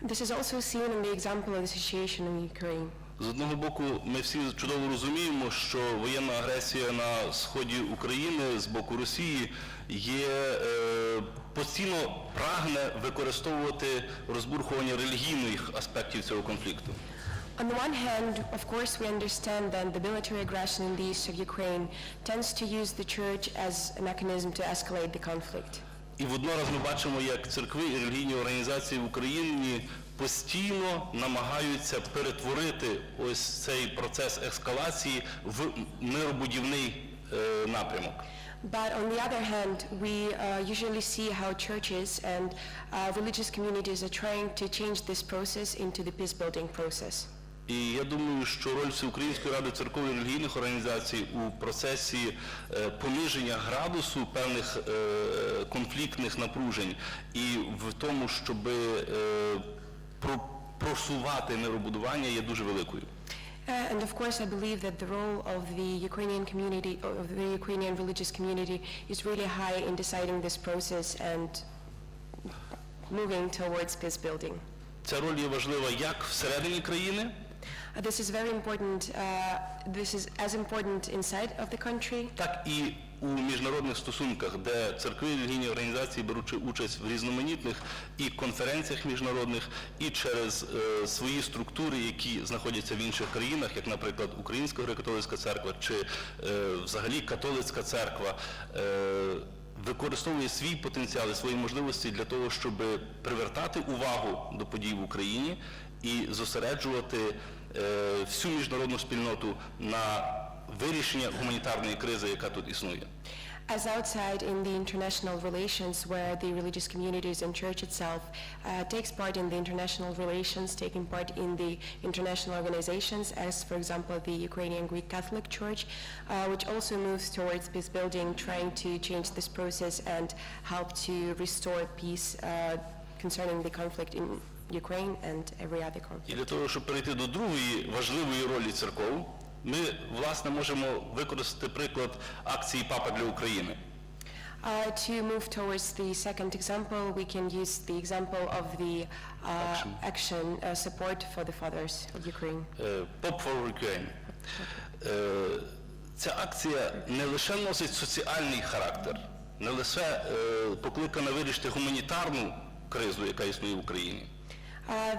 This is also seen in the example of the situation in Ukraine. З одного боку, ми всі чудово розуміємо, що воєнна агресія на сході України з боку Росії постійно прагне використовувати розбурхування релігійних аспектів цього конфлікту. On the one hand, of course, we understand that the military aggression in the east of Ukraine tends to use the church as a mechanism to escalate the conflict. І воднораз ми бачимо, як церкви і релігійні організації в Україні постійно намагаються перетворити ось цей процес ескалації в миробудівний напрямок. But on the other hand, we usually see how churches and religious communities are trying to change this process into the peace-building process. І я думаю, що роль Всеукраїнської ради церков і релігійних організацій у процесі пониження градусу певних конфліктних напружень і в тому, щоб просувати миробудування, є дуже великою. And of course, I believe that the role of the Ukrainian community, of the Ukrainian religious community, is really high in deciding this process and moving towards peace building. Ця роль є важлива як всередині країни, This is very important. This is as important inside of the country. Так і у міжнародних стосунках, де церкви і релігійні організації беруть участь в різноманітних і конференціях міжнародних, і через свої структури, які знаходяться в інших країнах, як, наприклад, Українська греко-католицька церква чи взагалі католицька церква, використовує свій потенціал і свої можливості для того, щоб привертати увагу до подій в Україні і зосереджувати всю міжнародну спільноту на вирішення гуманітарної кризи, яка тут існує. As outside in the international relations, where the religious communities and church itself takes part in the international relations, taking part in the international organizations, as for example the Ukrainian Greek Catholic Church, which also moves towards peace building, trying to change this process and help to restore peace concerning the conflict in Ukraine and every other conflict. І для того, щоб перейти до другої важливої ролі церков, ми, власне, можемо використати приклад акції «Папа для України». To move towards the second example, we can use the example of the action support for the fathers of Ukraine. Pop for Ukraine. Ця акція не лише носить соціальний характер, не лише покликана вирішити гуманітарну кризу, яка існує в Україні,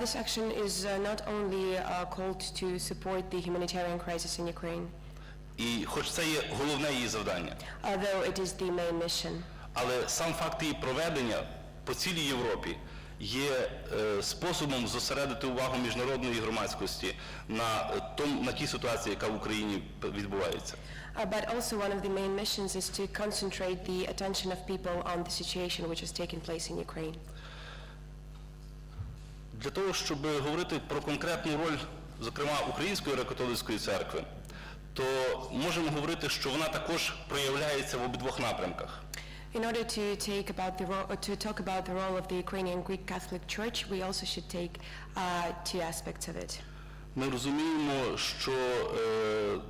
This action is not only called to support the humanitarian crisis in Ukraine, і хоч це є головне її завдання, although it is the main mission. але сам факт її проведення по цілій Європі є способом зосередити увагу міжнародної громадськості на тій ситуації, яка в Україні відбувається. But also one of the main missions is to concentrate the attention of people on the situation which is taking place in Ukraine. Для того, щоб говорити про конкретну роль, зокрема, Української греко-католицької церкви, то можемо говорити, що вона також проявляється в обидвох напрямках. In order to talk about the role of the Ukrainian Greek Catholic Church, we also should take two aspects of it. Ми розуміємо, що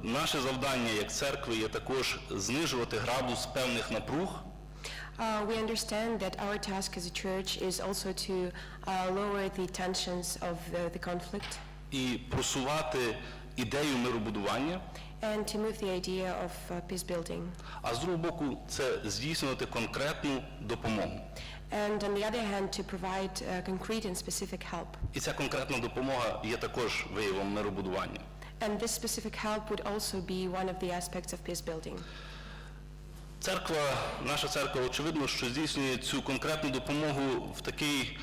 наше завдання як церкви є також знижувати градус певних напруг. We understand that our task as a church is also to lower the tensions of the conflict І просувати ідею миробудування, and to move the idea of peace building. а з другого боку це здійснювати конкретну допомогу. And on the other hand, to provide concrete and specific help. І ця конкретна допомога є також виявом миробудування. And this specific help would also be one of the aspects of peace building. Наша церква, очевидно, що здійснює цю конкретну допомогу в такий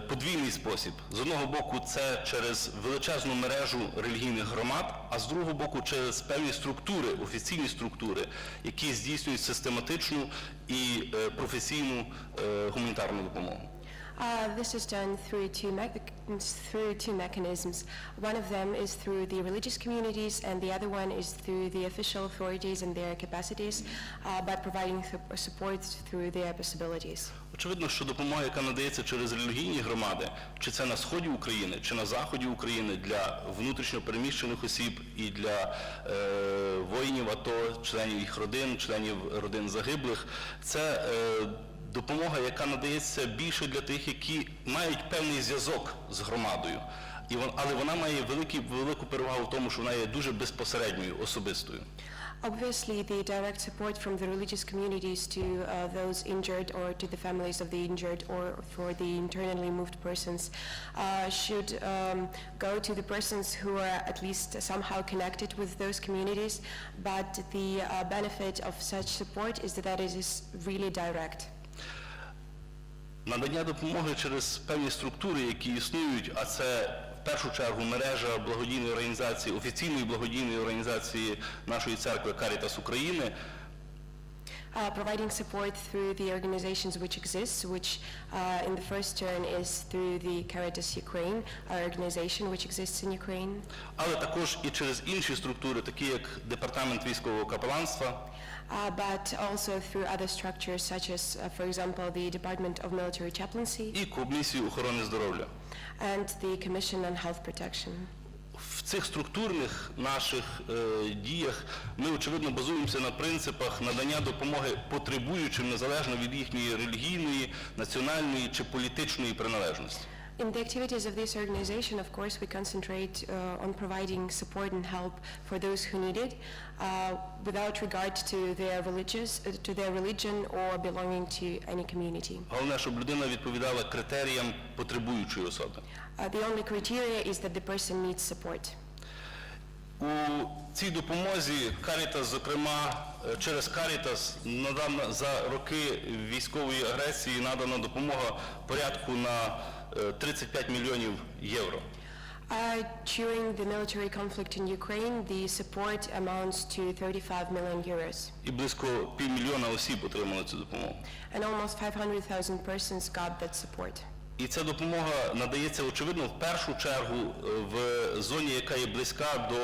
подвійний спосіб. З одного боку, це через величезну мережу релігійних громад, а з другого боку, через певні структури, офіційні структури, які здійснюють систематичну і професійну гуманітарну допомогу. This is done through two mechanisms. One of them is through the religious communities, and the other one is through the official authorities and their capacities, by providing support through their possibilities. Очевидно, що допомога, яка надається через релігійні громади, чи це на сході України, чи на заході України, для внутрішньо переміщених осіб і для воїнів АТО, членів їх родин, членів родин загиблих, це допомога, яка надається більше для тих, які мають певний зв'язок з громадою. Але вона має велику перевагу в тому, що вона є дуже безпосередньою, особистою. Obviously, the direct support from the religious communities to those injured or to the families of the injured or for the internally moved persons should go to the persons who are at least somehow connected with those communities, but the benefit of such support is that it is really direct. Надання допомоги через певні структури, які існують, а це в першу чергу мережа благодійної організації, офіційної благодійної організації нашої церкви «Карітас України», providing support through the organizations which exist, which in the first turn is through the Caritas Ukraine, our organization which exists in Ukraine. Але також і через інші структури, такі як Департамент військового капеланства, but also through other structures such as, for example, the Department of Military Chaplaincy і Комісію охорони здоров'я. and the Commission on Health Protection. В цих структурних наших діях ми, очевидно, базуємося на принципах надання допомоги потребуючим незалежно від їхньої релігійної, національної чи політичної приналежності. In the activities of this organization, of course, we concentrate on providing support and help for those who need it, without regard to their religion or belonging to any community. Головне, щоб людина відповідала критеріям потребуючої особи. The only criteria is that the person needs support. У цій допомозі Карітас, зокрема, через Карітас за роки військової агресії надана допомога порядку на 35 мільйонів євро. During the military conflict in Ukraine, the support amounts to 35 million euros. І близько півмільйона осіб отримали цю допомогу. And almost 500,000 persons got that support. І ця допомога надається, очевидно, в першу чергу в зоні, яка є близька до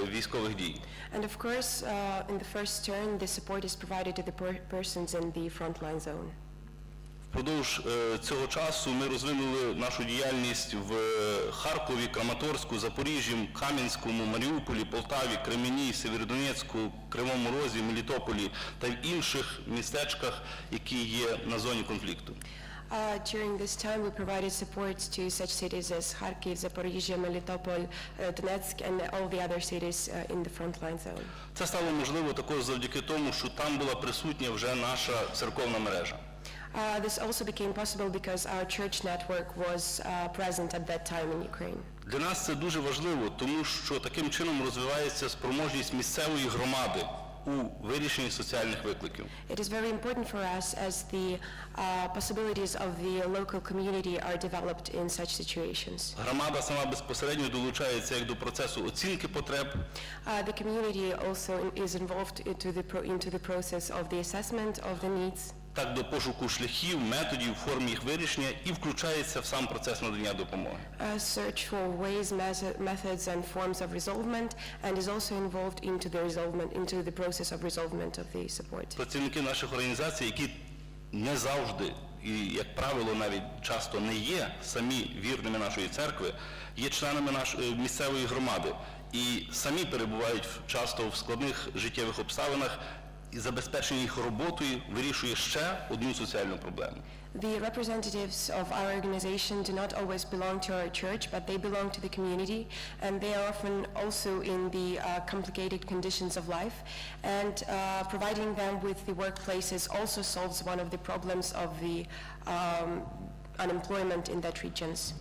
військових дій. And of course, in the first turn, the support is provided to the persons in the frontline zone. Впродовж цього часу ми розвинули нашу діяльність в Харкові, Краматорську, Запоріжжі, Кам'янському, Маріуполі, Полтаві, Кремені, Сєвєродонецьку, Кривому Розі, Мелітополі та в інших містечках, які є на зоні конфлікту. During this time, we provided support to such cities as Kharkiv, Zaporizhzhia, Melitopol, Donetsk, and all the other cities in the frontline zone. Це стало можливо також завдяки тому, що там була присутня вже наша церковна мережа. This also became possible because our church network was present at that time in Ukraine. Для нас це дуже важливо, тому що таким чином розвивається спроможність місцевої громади у вирішенні соціальних викликів. It is very important for us as the possibilities of the local community are developed in such situations. Громада сама безпосередньо долучається як до процесу оцінки потреб, The community also is involved into the process of the assessment of the needs, так до пошуку шляхів, методів, форм їх вирішення і включається в сам процес надання допомоги. Search for ways, methods and forms of resolvement, and is also involved into the process of resolvement of the support. Працівники наших організацій, які не завжди і, як правило, навіть часто не є самі вірними нашої церкви, є членами нашої місцевої громади і самі перебувають часто в складних життєвих обставинах, і забезпечення їх роботою вирішує ще одну соціальну проблему. The representatives of our organization do not always belong to our church, but they belong to the community, and they are often also in the complicated conditions of life, and providing them with the workplaces also solves one of the problems of the unemployment in that regions.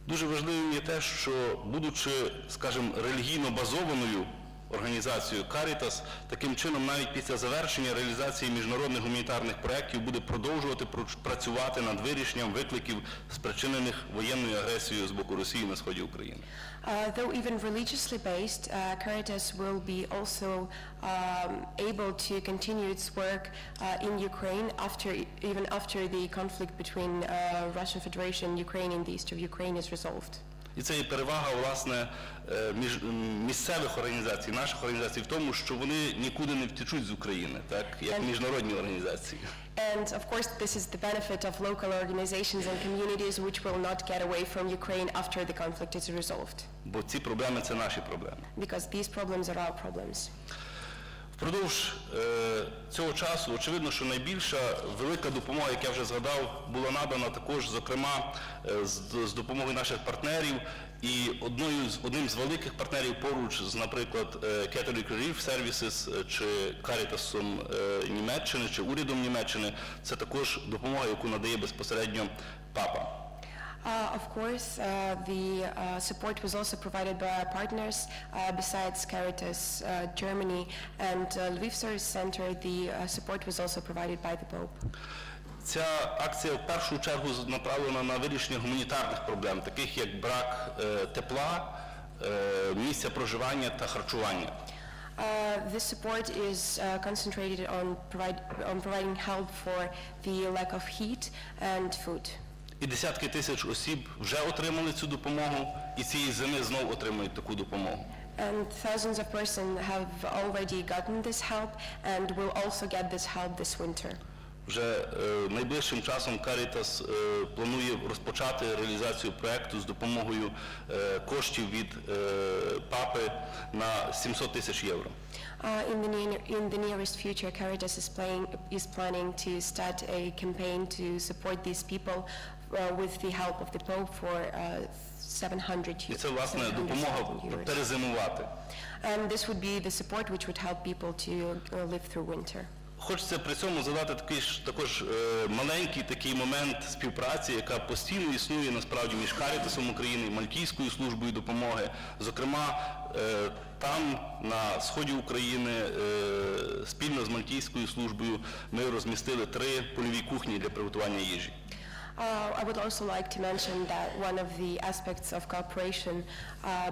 Дуже важливим є те, що, будучи, скажімо, релігійно базованою організацією Caritas, таким чином навіть після завершення реалізації міжнародних гуманітарних проєктів буде продовжувати працювати над вирішенням викликів, спричинених воєнною агресією з боку Росії на сході України. Though even religiously based, Caritas will be also able to continue its work in Ukraine even after the conflict between Russian Federation and Ukraine in the east of Ukraine is resolved. І це є перевага, власне, місцевих організацій, наших організацій в тому, що вони нікуди не втечуть з України, так, як міжнародні організації. And of course this is the benefit of local organizations and communities which will not get away from Ukraine after the conflict is resolved. Бо ці проблеми – це наші проблеми. Because these problems are our problems. Впродовж цього часу, очевидно, що найбільша велика допомога, як я вже згадав, була надана також, зокрема, з допомогою наших партнерів. І одним з великих партнерів поруч з, наприклад, Catholic Relief Services чи Caritasом Німеччини, чи урядом Німеччини, це також допомога, яку надає безпосередньо Папа. Of course, the support was also provided by our partners. Besides Caritas Germany and Lviv Service Center, the support was also provided by the Pope. Ця акція в першу чергу направлена на вирішення гуманітарних проблем, таких як брак тепла, місця проживання та харчування. This support is concentrated on providing help for the lack of heat and food. І десятки тисяч осіб вже отримали цю допомогу, і цієї зими знов отримають таку допомогу. And thousands of persons have already gotten this help and will also get this help this winter. Вже найближчим часом Caritas планує розпочати реалізацію проєкту з допомогою коштів від Папи на 700 тисяч євро. In the nearest future, Caritas is planning to start a campaign to support these people with the help of the Pope for 700 euros. І це, власне, допомога перезимувати. And this would be the support which would help people to live through winter. Хочеться при цьому задати також маленький такий момент співпраці, яка постійно існує насправді між Карітасом України і Мальтійською службою допомоги. Зокрема, там, на сході України, спільно з Мальтійською службою ми розмістили 3 польові кухні для приготування їжі. I would also like to mention that one of the aspects of cooperation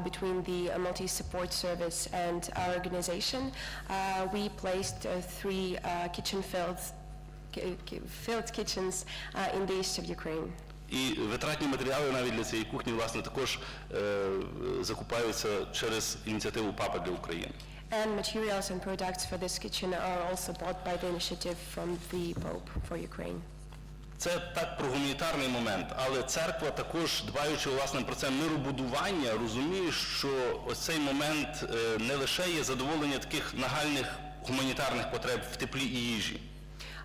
between the Maltese Support Service and our organization, we placed 3 filled kitchens in the east of Ukraine. І витратні матеріали навіть для цієї кухні, власне, також закупаються через ініціативу Папи для України. And materials and products for this kitchen are also bought by the initiative from the Pope for Ukraine. Це так про гуманітарний момент, але церква також, дбаючи, власне, про це миробудування, розуміє, що ось цей момент не лише є задоволення таких нагальних гуманітарних потреб в теплі і їжі.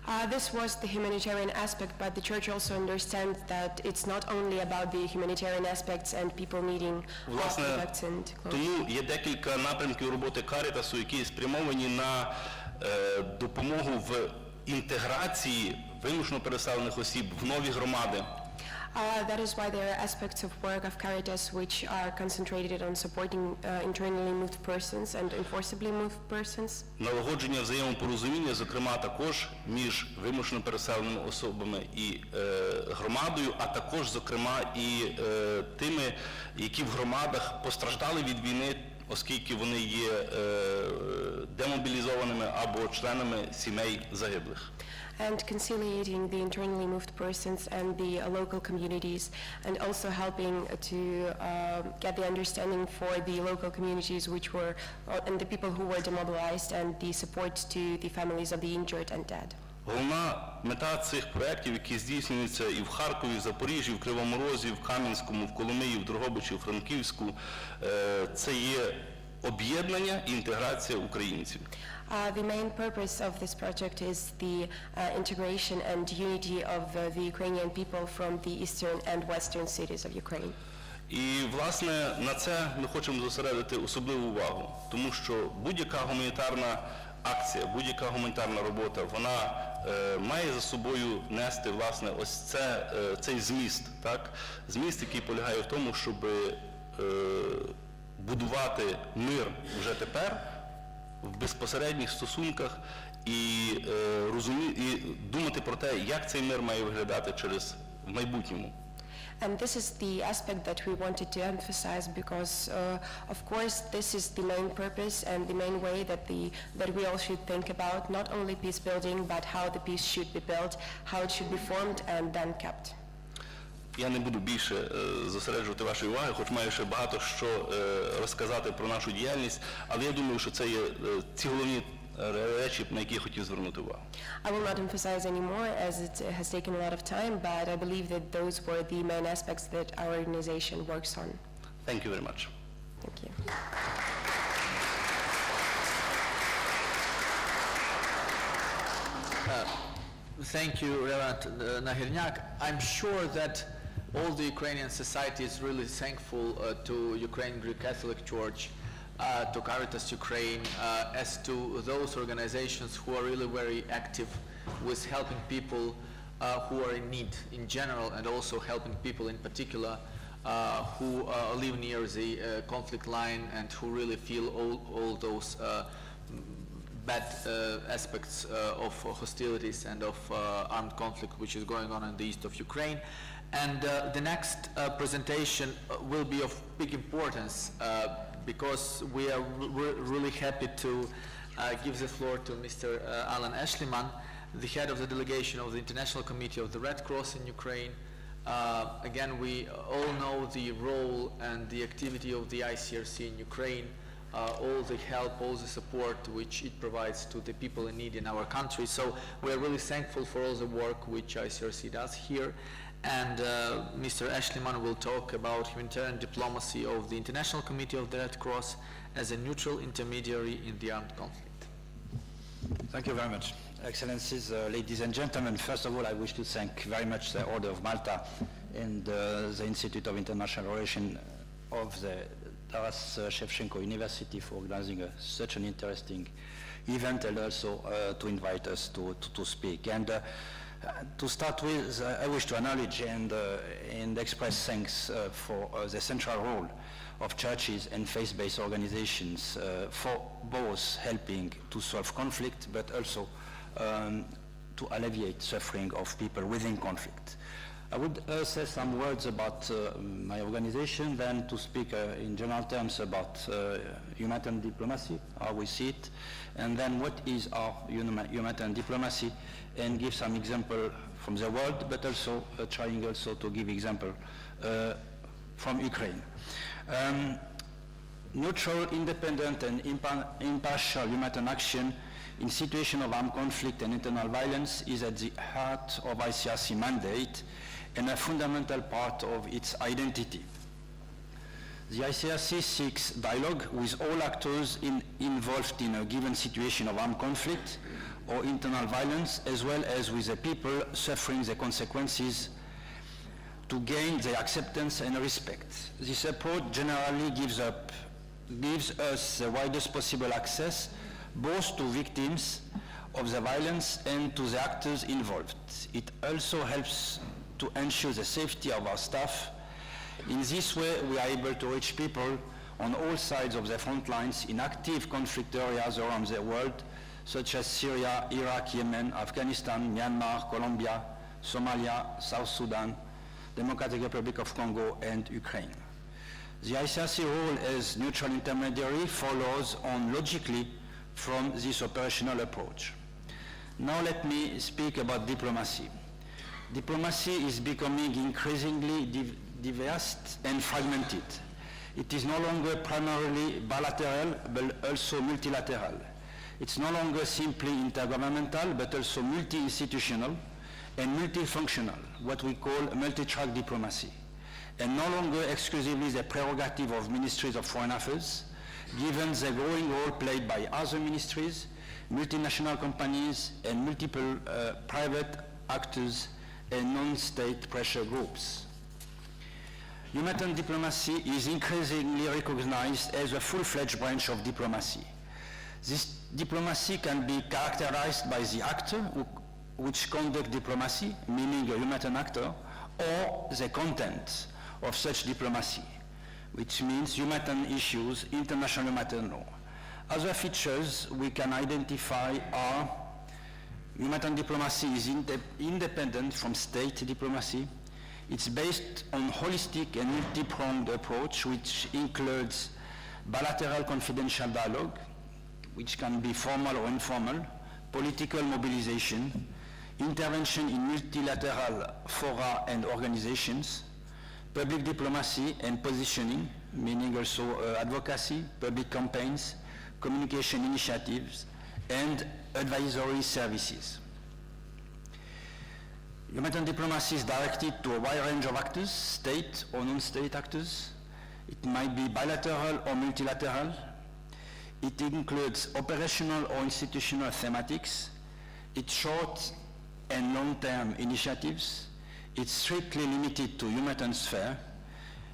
This was the humanitarian aspect, but the church also understands that it's not only about the humanitarian aspects and people needing Власне, products and clothes. тому є декілька напрямків роботи Карітасу, які спрямовані на допомогу в інтеграції вимушено переселених осіб в нові громади. That is why there are aspects of work of Caritas which are concentrated on supporting internally moved persons and enforceably moved persons. Налагодження взаємопорозуміння, зокрема, також між вимушено переселеними особами і громадою, а також, зокрема, і тими, які в громадах постраждали від війни, оскільки вони є демобілізованими або членами сімей загиблих. And conciliating the internally moved persons and the local communities, and also helping to get the understanding for the local communities which were, and the people who were demobilized, and the support to the families of the injured and dead. Головна мета цих проєктів, які здійснюються і в Харкові, в Запоріжжі, в Кривому Розі, в Кам'янському, в Коломиї, в Дрогобичі, в Франківську, це є об'єднання і інтеграція українців. The main purpose of this project is the integration and unity of the Ukrainian people from the eastern and western cities of Ukraine. І, власне, на це ми хочемо зосередити особливу увагу, тому що будь-яка гуманітарна акція, будь-яка гуманітарна робота, вона має за собою нести, власне, ось цей зміст, так? Зміст, який полягає в тому, щоб будувати мир вже тепер, в безпосередніх стосунках і думати про те, як цей мир має виглядати в майбутньому. And this is the aspect that we wanted to emphasize because, of course, this is the main purpose and the main way that we all should think about, not only peace building, but how the peace should be built, how it should be formed and then kept. Я не буду більше зосереджувати вашої уваги, хоч маю ще багато що розказати про нашу діяльність, але я думаю, що це є ці головні речі, на які я хотів звернути увагу. I will not emphasize anymore as it has taken a lot of time, but I believe that those were the main aspects that our organization works on. Thank you very much. Thank you. Thank you, Reverend Nahirnyak. I'm sure that all the Ukrainian society is really thankful to Ukrainian Greek Catholic Church, to Caritas Ukraine, as to those organizations who are really very active with helping people who are in need in general, and also helping people in particular who live near the conflict line and who really feel all those bad aspects of hostilities and of armed conflict which is going on in the east of Ukraine. And the next presentation will be of big importance because we are really happy to give the floor to Mr. Alan Ashliman, the head of the delegation of the International Committee of the Red Cross in Ukraine. Again, we all know the role and the activity of the ICRC in Ukraine, all the help, all the support which it provides to the people in need in our country. So we are really thankful for all the work which ICRC does here. And Mr. Ashliman will talk about humanitarian diplomacy of the International Committee of the Red Cross as a neutral intermediary in the armed conflict. Thank you very much. Excellencies, ladies and gentlemen, first of all, I wish to thank very much the Order of Malta and the Institute of International Relations of the Tarasa Shevchenka University for organizing such an interesting event, and also to invite us to speak. And to start with, I wish to acknowledge and express thanks for the central role of churches and faith-based organizations for both helping to solve conflict, but also to alleviate suffering of people within conflict. I would say some words about my organization, then to speak in general terms about humanitarian diplomacy, how we see it, and then what is our humanitarian diplomacy, and give some example from the world, but also trying also to give example from Ukraine. Neutral, independent, and impartial humanitarian action in situation of armed conflict and internal violence is at the heart of ICRC mandate and a fundamental part of its identity. The ICRC seeks dialogue with all actors involved in a given situation of armed conflict or internal violence, as well as with the people suffering the consequences, to gain their acceptance and respect. This approach generally gives us the widest possible access both to victims of the violence and to the actors involved. It also helps to ensure the safety of our staff. In this way, we are able to reach people on all sides of the front lines in active conflict areas around the world, such as Syria, Iraq, Yemen, Afghanistan, Myanmar, Colombia, Somalia, South Sudan, Democratic Republic of Congo, and Ukraine. The ICRC role as neutral intermediary follows on logically from this operational approach. Now let me speak about diplomacy. Diplomacy is becoming increasingly diverse and fragmented. It is no longer primarily bilateral, but also multilateral. It's no longer simply intergovernmental, but also multi-institutional and multifunctional, what we call multi-track diplomacy, and no longer exclusively the prerogative of ministries of foreign affairs, given the growing role played by other ministries, multinational companies, and multiple private actors and non-state pressure groups. Humanitarian diplomacy is increasingly recognized as a full-fledged branch of diplomacy. This diplomacy can be characterized by the actor which conduct diplomacy, meaning a humanitarian actor, or the content of such diplomacy, which means humanitarian issues, international humanitarian law. Other features we can identify are humanitarian diplomacy is independent from state diplomacy. It's based on holistic and multi-pronged approach, which includes bilateral confidential dialogue, which can be formal or informal, political mobilization, intervention in multilateral fora and organizations, public diplomacy and positioning, meaning also advocacy, public campaigns, communication initiatives, and advisory services. Humanitarian diplomacy is directed to a wide range of actors, state or non-state actors. It might be bilateral or multilateral. It includes operational or institutional thematics. It's short and long-term initiatives. It's strictly limited to humanitarian sphere.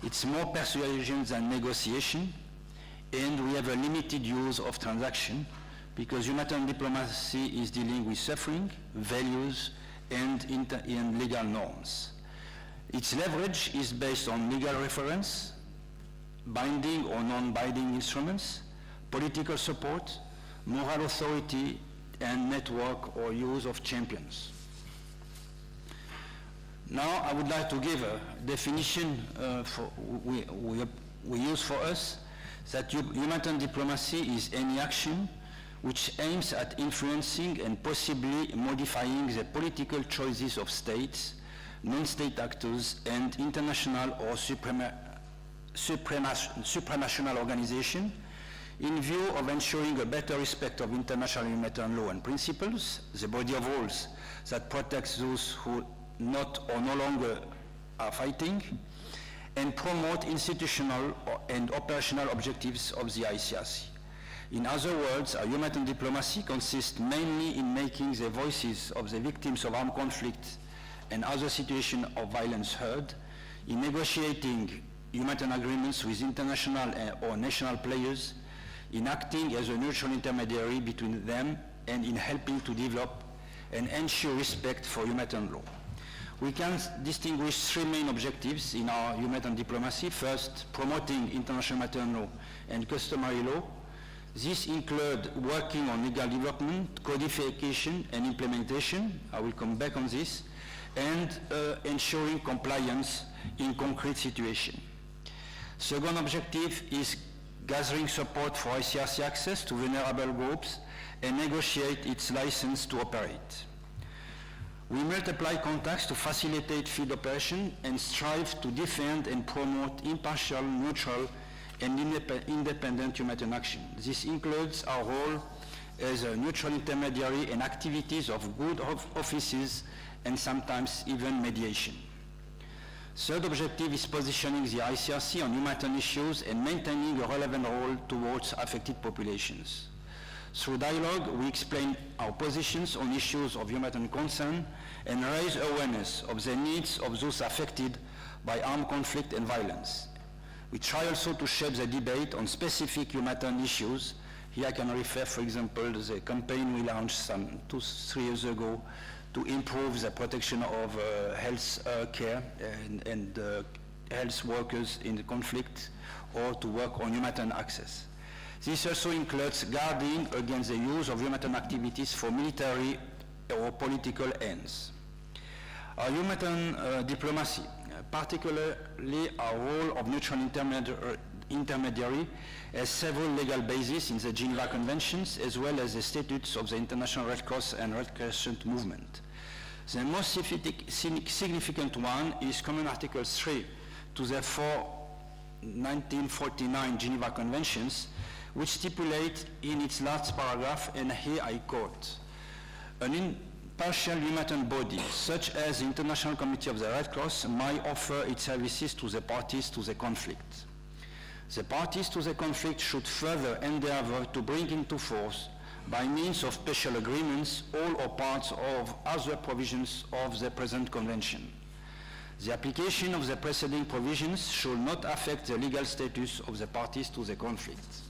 It's more persuasion than negotiation. And we have a limited use of transaction because humanitarian diplomacy is dealing with suffering, values, and legal norms. Its leverage is based on legal reference, binding or non-binding instruments, political support, moral authority, and network or use of champions. Now I would like to give a definition we use for us, that humanitarian diplomacy is any action which aims at influencing and possibly modifying the political choices of states, non-state actors, and international or supranational organizations in view of ensuring a better respect of international humanitarian law and principles, the body of rules that protects those who not or no longer are fighting, and promote institutional and operational objectives of the ICRC. In other words, our humanitarian diplomacy consists mainly in making the voices of the victims of armed conflict and other situations of violence heard, in negotiating humanitarian agreements with international or national players, in acting as a neutral intermediary between them, and in helping to develop and ensure respect for humanitarian law. We can distinguish three main objectives in our humanitarian diplomacy. First, promoting international humanitarian law and customary law. This includes working on legal development, codification, and implementation. I will come back on this. And ensuring compliance in concrete situations. Second objective is gathering support for ICRC access to vulnerable groups and negotiate its license to operate. We multiply contacts to facilitate field operation and strive to defend and promote impartial, neutral, and independent humanitarian action. This includes our role as a neutral intermediary and activities of good offices and sometimes even mediation. Third objective is positioning the ICRC on humanitarian issues and maintaining a relevant role towards affected populations. Through dialogue, we explain our positions on issues of humanitarian concern and raise awareness of the needs of those affected by armed conflict and violence. We try also to shape the debate on specific humanitarian issues. Here I can refer, for example, to the campaign we launched some 2-3 years ago to improve the protection of health care and health workers in the conflict, or to work on humanitarian access. This also includes guarding against the use of humanitarian activities for military or political ends. Our humanitarian diplomacy, particularly our role of neutral intermediary, has several legal bases in the Geneva Conventions, as well as the statutes of the International Red Cross and Red Crescent movement. The most significant one is Common Article 3 to the 1949 Geneva Conventions, which stipulate in its last paragraph, and here I quote, an impartial humanitarian body, such as the International Committee of the Red Cross, may offer its services to the parties to the conflict. The parties to the conflict should further endeavor to bring into force, by means of special agreements, all or parts of other provisions of the present convention. The application of the preceding provisions should not affect the legal status of the parties to the conflict.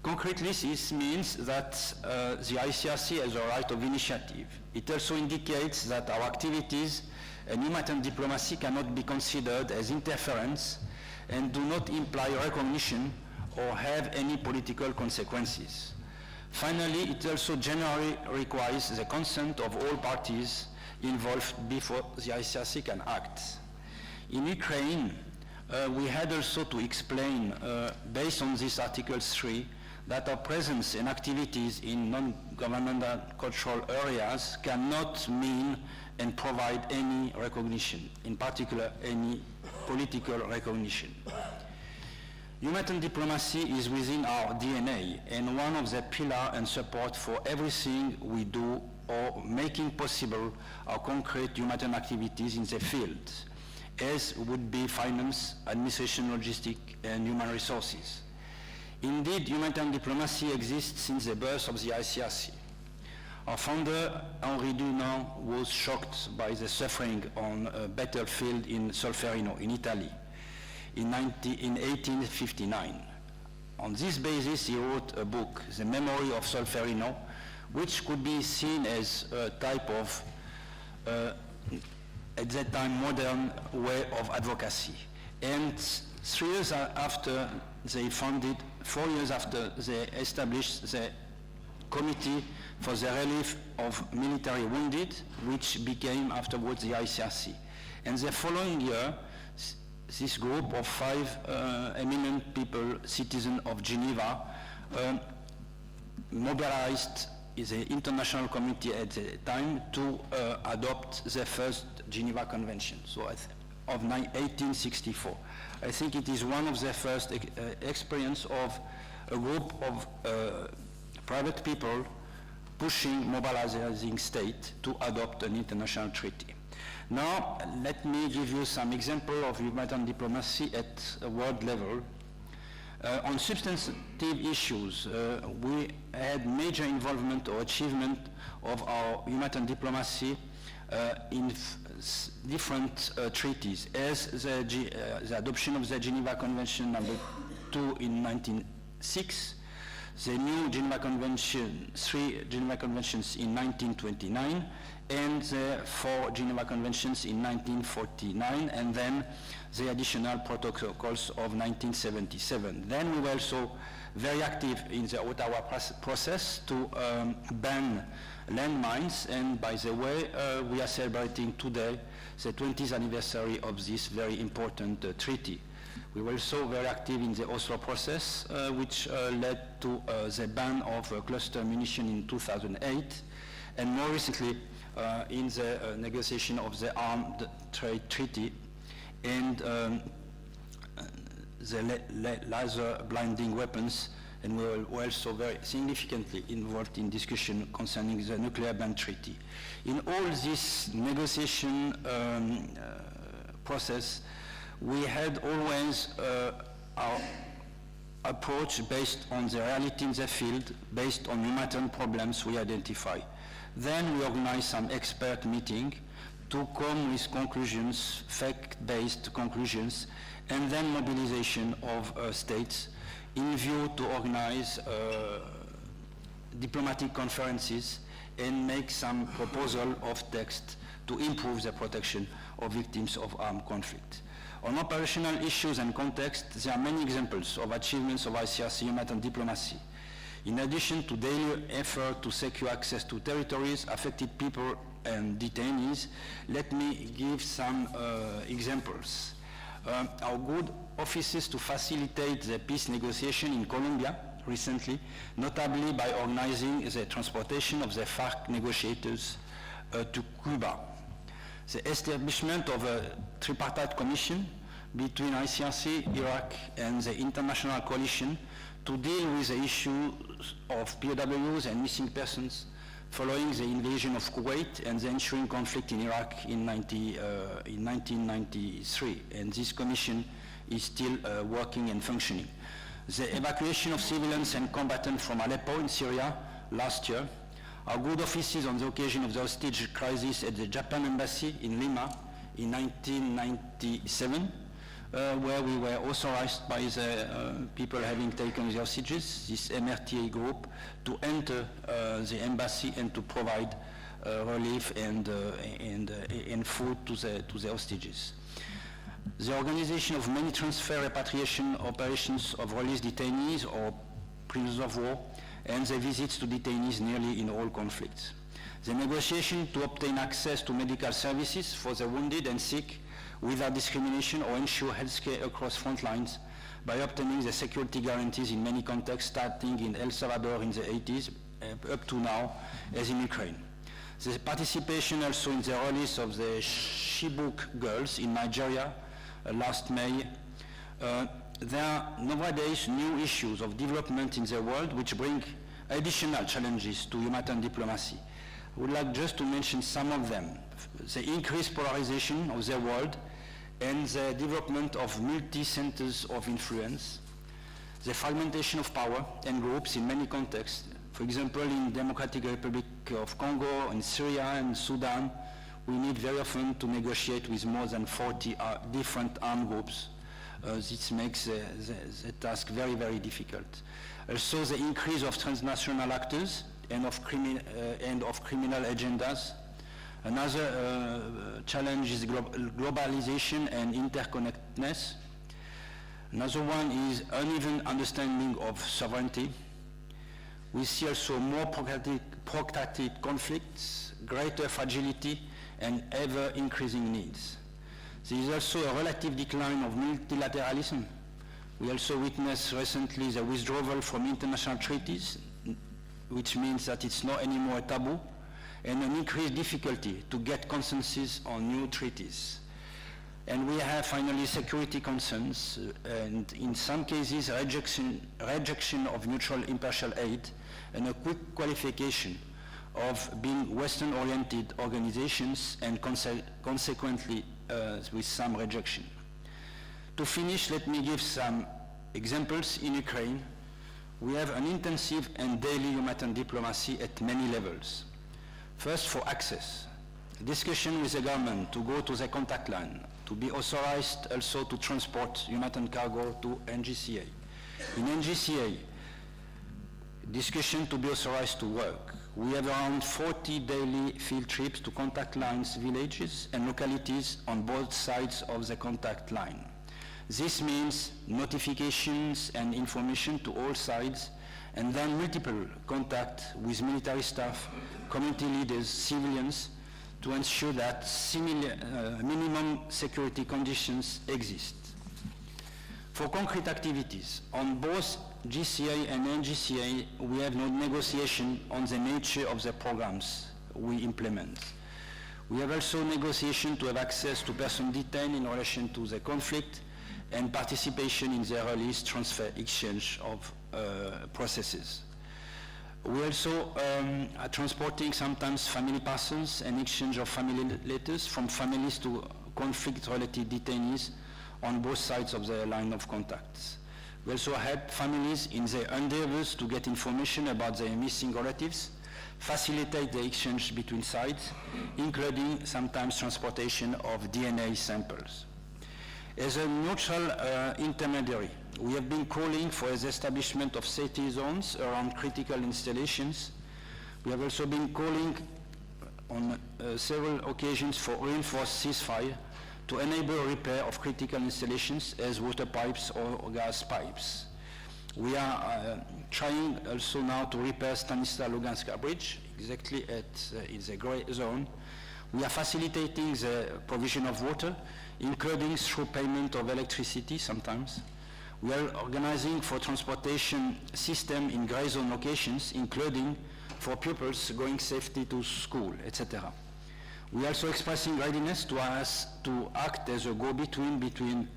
Concretely, this means that the ICRC has a right of initiative. It also indicates that our activities and humanitarian diplomacy cannot be considered as interference and do not imply recognition or have any political consequences. Finally, it also generally requires the consent of all parties involved before the ICRC can act. In Ukraine, we had also to explain, based on this Article 3, that our presence and activities in non-governmental cultural areas cannot mean and provide any recognition, in particular any political recognition. Humanitarian diplomacy is within our DNA and one of the pillars and support for everything we do or making possible our concrete humanitarian activities in the field, as would be finance, administration, logistics, and human resources. Indeed, humanitarian diplomacy exists since the birth of the ICRC. Our founder, Henri Dunant, was shocked by the suffering on a battlefield in Solferino, in Italy, in 1859. On this basis, he wrote a book, The Memory of Solferino, which could be seen as a type of, at that time, modern way of advocacy. And 3 years after they founded, 4 years after they established the Committee for the Relief of Military Wounded, which became afterwards the ICRC. And the following year, this group of 5 eminent people, citizens of Geneva, mobilized the International Committee at the time to adopt the first Geneva Convention, so of 1864. I think it is one of the first experience of a group of private people pushing, mobilizing state to adopt an international treaty. Now, let me give you some example of humanitarian diplomacy at a world level. On substantive issues, we had major involvement or achievement of our humanitarian diplomacy in different treaties, as the adoption of the Geneva Convention number 2 in 1906, the new Geneva Convention, 3 Geneva Conventions in 1929, and the 4 Geneva Conventions in 1949, and then the additional protocols of 1977. Then we were also very active in the Ottawa process to ban landmines, and by the way, we are celebrating today the 20th anniversary of this very important treaty. We were also very active in the Oslo process, which led to the ban of cluster munition in 2008, and more recently in the negotiation of the Armed Trade Treaty and the laser blinding weapons, and we were also very significantly involved in discussion concerning the nuclear ban treaty. In all this negotiation process, we had always our approach based on the reality in the field, based on humanitarian problems we identify. Then we organize some expert meeting to come with conclusions, fact-based conclusions, and then mobilization of states in view to organize diplomatic conferences and make some proposal of text to improve the protection of victims of armed conflict. On operational issues and context, there are many examples of achievements of ICRC humanitarian diplomacy. In addition to daily effort to secure access to territories, affected people and detainees, let me give some examples. Our good offices to facilitate the peace negotiation in Colombia recently, notably by organizing the transportation of the FARC negotiators to Cuba. The establishment of a tripartite commission between ICRC, Iraq, and the international coalition to deal with the issue of POWs and missing persons following the invasion of Kuwait and the ensuing conflict in Iraq in 1993. And this commission is still working and functioning. The evacuation of civilians and combatants from Aleppo in Syria last year. Our good offices on the occasion of the hostage crisis at the Japan embassy in Lima in 1997, where we were authorized by the people having taken the hostages, this MRTA group, to enter the embassy and to provide relief and food to the hostages. The organization of many transfer repatriation operations of released detainees or prisoners of war, and the visits to detainees nearly in all conflicts. The negotiation to obtain access to medical services for the wounded and sick without discrimination or ensure healthcare across front lines by obtaining the security guarantees in many contexts, starting in El Salvador in the 80s up to now as in Ukraine. The participation also in the release of the Chibok girls in Nigeria last May. There are nowadays new issues of development in the world which bring additional challenges to humanitarian diplomacy. I would like just to mention some of them. The increased polarization of the world and the development of multi-centers of influence, the fragmentation of power and groups in many contexts. For example, in Democratic Republic of Congo, in Syria and Sudan, we need very often to negotiate with more than 40 different armed groups. This makes the task very, very difficult. Also, the increase of transnational actors and of criminal agendas. Another challenge is globalization and interconnectedness. Another one is uneven understanding of sovereignty. We see also more protracted conflicts, greater fragility, and ever-increasing needs. There is also a relative decline of multilateralism. We also witnessed recently the withdrawal from international treaties, which means that it's not anymore a taboo, and an increased difficulty to get consensus on new treaties. And we have finally security concerns, and in some cases rejection of mutual impartial aid, and a quick qualification of being Western-oriented organizations, and consequently with some rejection. To finish, let me give some examples. In Ukraine, we have an intensive and daily humanitarian diplomacy at many levels. First, for access. Discussion with the government to go to the contact line, to be authorized also to transport humanitarian cargo to NGCA. In NGCA, discussion to be authorized to work. We have around 40 daily field trips to contact lines, villages, and localities on both sides of the contact line. This means notifications and information to all sides, and then multiple contact with military staff, community leaders, civilians, to ensure that minimum security conditions exist. For concrete activities, on both GCA and NGCA, we have no negotiation on the nature of the programs we implement. We have also negotiation to have access to persons detained in relation to the conflict and participation in the release, transfer, exchange of processes. We also are transporting sometimes family parcels and exchange of family letters from families to conflict-related detainees on both sides of the line of contacts. We also help families in their endeavors to get information about their missing relatives, facilitate the exchange between sites, including sometimes transportation of DNA samples. As a neutral intermediary, we have been calling for the establishment of safety zones around critical installations. We have also been calling on several occasions for reinforced ceasefire to enable repair of critical installations as water pipes or gas pipes. We are trying also now to repair Stanisław-Luganska Bridge, exactly in the gray zone. We are facilitating the provision of water, including through payment of electricity sometimes. We are organizing for transportation system in gray zone locations, including for pupils going safely to school, etc. We are also expressing readiness to act as a go-between between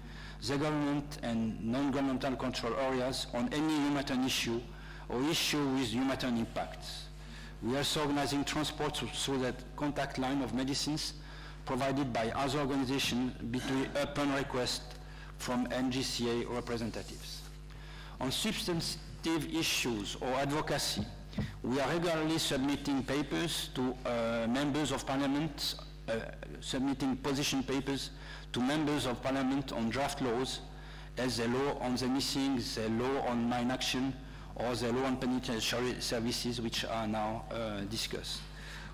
the government and non-governmental control areas on any humanitarian issue or issue with humanitarian impacts. We are also organizing transport through that contact line of medicines provided by other organizations upon request from NGCA representatives. On substantive issues or advocacy, we are regularly submitting papers to members of parliament, submitting position papers to members of parliament on draft laws, as the law on the missing, the law on mine action, or the law on penitentiary services, which are now discussed.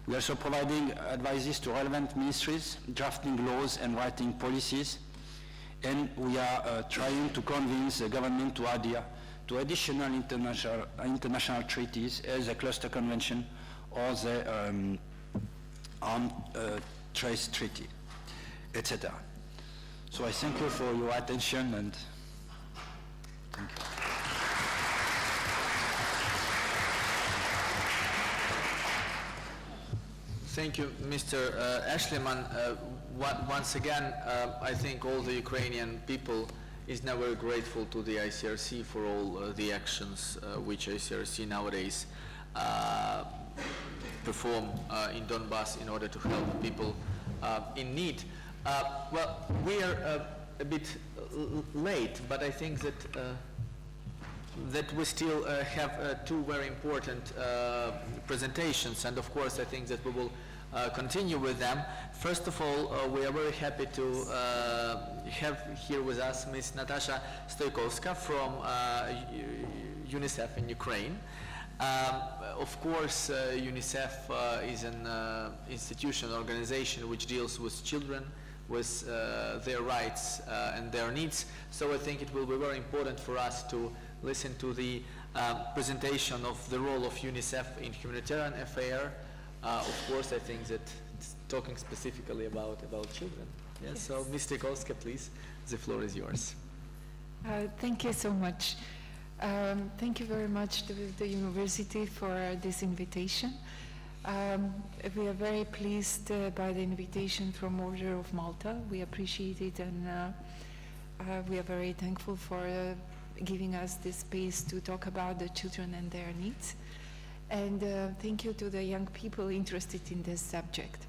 We are also providing advices to relevant ministries, drafting laws and writing policies, and we are trying to convince the government to adhere to additional international treaties as the Cluster Convention or the Armed Trace Treaty, etc. So I thank you for your attention, and thank you. Thank you, Mr. Ashliman. Once again, I think all the Ukrainian people is now very grateful to the ICRC for all the actions which ICRC nowadays perform in Donbass in order to help people in need. Well, we are a bit late, but I think that we still have two very important presentations, and of course I think that we will continue with them. First of all, we are very happy to have here with us Ms. Natasha Stoikovska from UNICEF in Ukraine. Of course, UNICEF is an institution, organization which deals with children, with their rights and their needs. So I think it will be very important for us to listen to the presentation of the role of UNICEF in humanitarian affairs. Of course, I think that it's talking specifically about children. Yes. So, Ms. Stoikovska, please, the floor is yours. Thank you so much. Thank you very much to the university for this invitation. We are very pleased by the invitation from Order of Malta. We appreciate it, and we are very thankful for giving us this space to talk about the children and their needs. And thank you to the young people interested in this subject.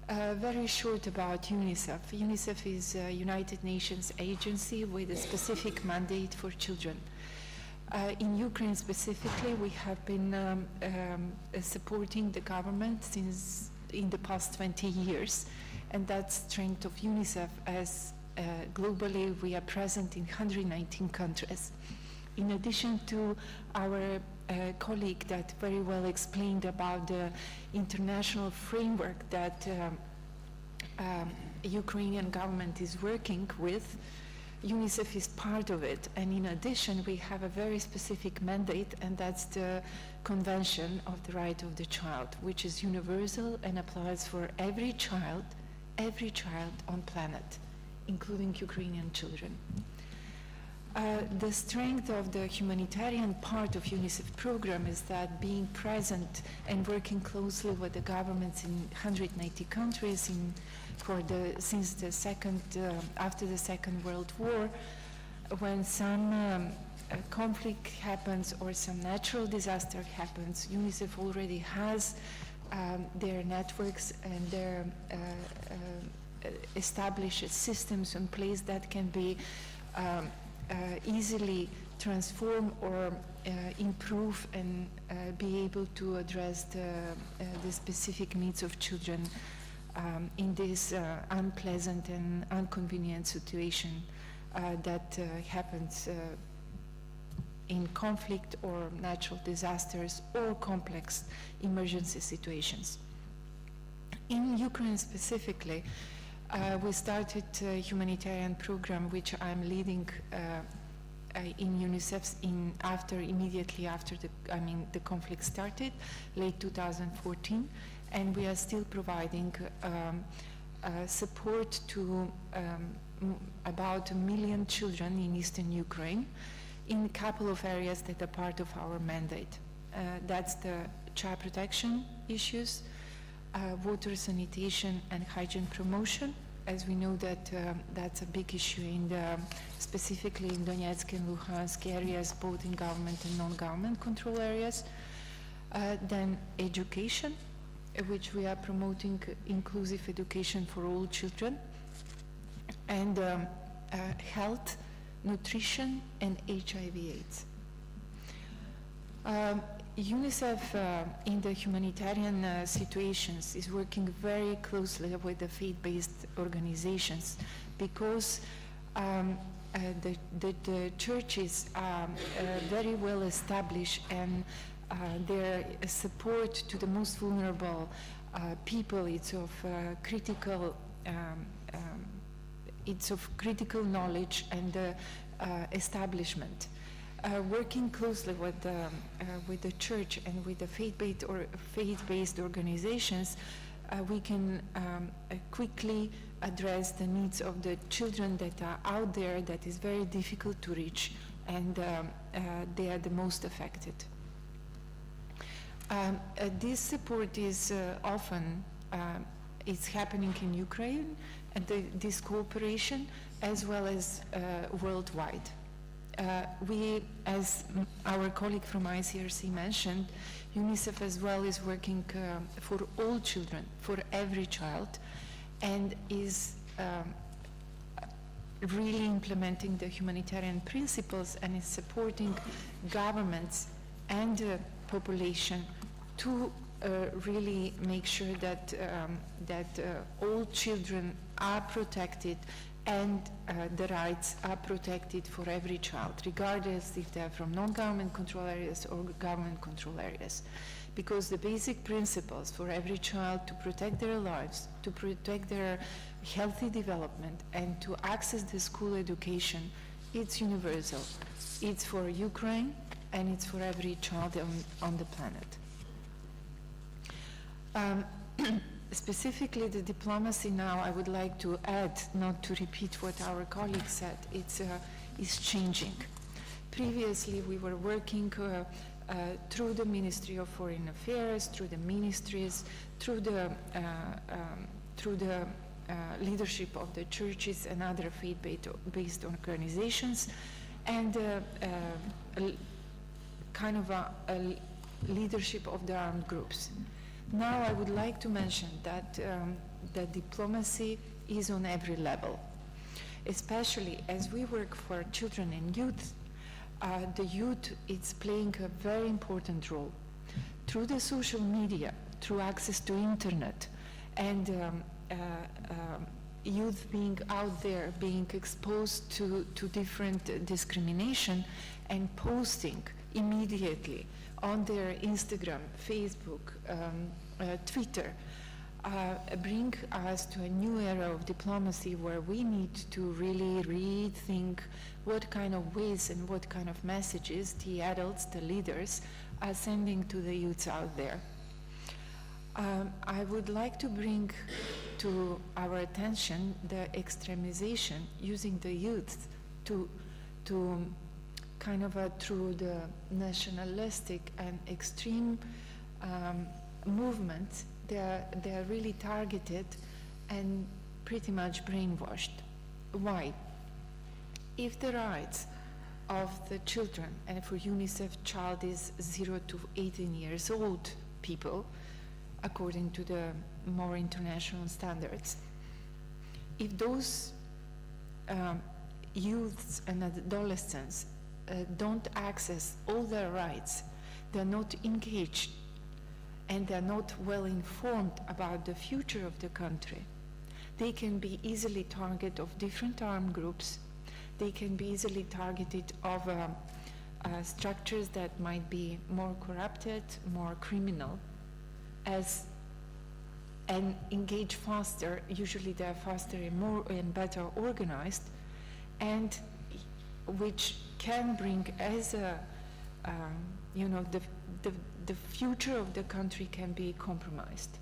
Very short about UNICEF. UNICEF is a United Nations agency with a specific mandate for children. In Ukraine specifically, we have been supporting the government since in the past 20 years, and that's the strength of UNICEF, as globally we are present in 119 countries. In addition to our colleague that very well explained about the international framework that Ukrainian government is working with, UNICEF is part of it. And in addition, we have a very specific mandate, and that's the Convention of the Right of the Child, which is universal and applies for every child on planet, including Ukrainian children. The strength of the humanitarian part of UNICEF program is that being present and working closely with the governments in 190 countries after the Second World War, when some conflict happens or some natural disaster happens, UNICEF already has their networks and their established systems in place that can be easily transform or improve and be able to address the specific needs of children in this unpleasant and inconvenient situation that happens in conflict or natural disasters or complex emergency situations. In Ukraine specifically, we started a humanitarian program which I'm leading in UNICEF immediately after the conflict started, late 2014, and we are still providing support to about 1 million children in eastern Ukraine in a couple of areas that are part of our mandate. That's the child protection issues, water sanitation and hygiene promotion, as we know that that's a big issue specifically in Donetsk and Luhansk areas, both in government and non-government control areas. Then education, which we are promoting inclusive education for all children, and health, nutrition, and HIV/AIDS. UNICEF in the humanitarian situations is working very closely with the faith-based organizations because the churches are very well established, and their support to the most vulnerable people, it's of critical knowledge and establishment. Working closely with the church and with the faith-based organizations, we can quickly address the needs of the children that are out there that is very difficult to reach, and they are the most affected. This support is often it's happening in Ukraine, and this cooperation as well as worldwide. We, as our colleague from ICRC mentioned, UNICEF as well is working for all children, for every child, and is really implementing the humanitarian principles and is supporting governments and population to really make sure that all children are protected and the rights are protected for every child, regardless if they're from non-government control areas or government control areas. Because the basic principles for every child to protect their lives, to protect their healthy development, and to access the school education, it's universal. It's for Ukraine, and it's for every child on the planet. Specifically, the diplomacy now, I would like to add, not to repeat what our colleague said, it's changing. Previously, we were working through the Ministry of Foreign Affairs, through the ministries, through the leadership of the churches and other faith-based organizations, and kind of a leadership of the armed groups. Now I would like to mention that diplomacy is on every level, especially as we work for children and youth. The youth is playing a very important role through the social media, through access to internet, and youth being out there, being exposed to different discrimination, and posting immediately on their Instagram, Facebook, Twitter, bring us to a new era of diplomacy where we need to really rethink what kind of ways and what kind of messages the adults, the leaders, are sending to the youths out there. I would like to bring to our attention the extremization using the youth to kind of through the nationalistic and extreme movements. They are really targeted and pretty much brainwashed. Why? If the rights of the children, and for UNICEF, child is 0 to 18 years old people, according to the more international standards, if those youths and adolescents don't access all their rights, they're not engaged, and they're not well informed about the future of the country, they can be easily target of different armed groups. They can be easily targeted of structures that might be more corrupted, more criminal, and engage faster. Usually they're faster and more and better organized, and which can bring as a, the future of the country can be compromised.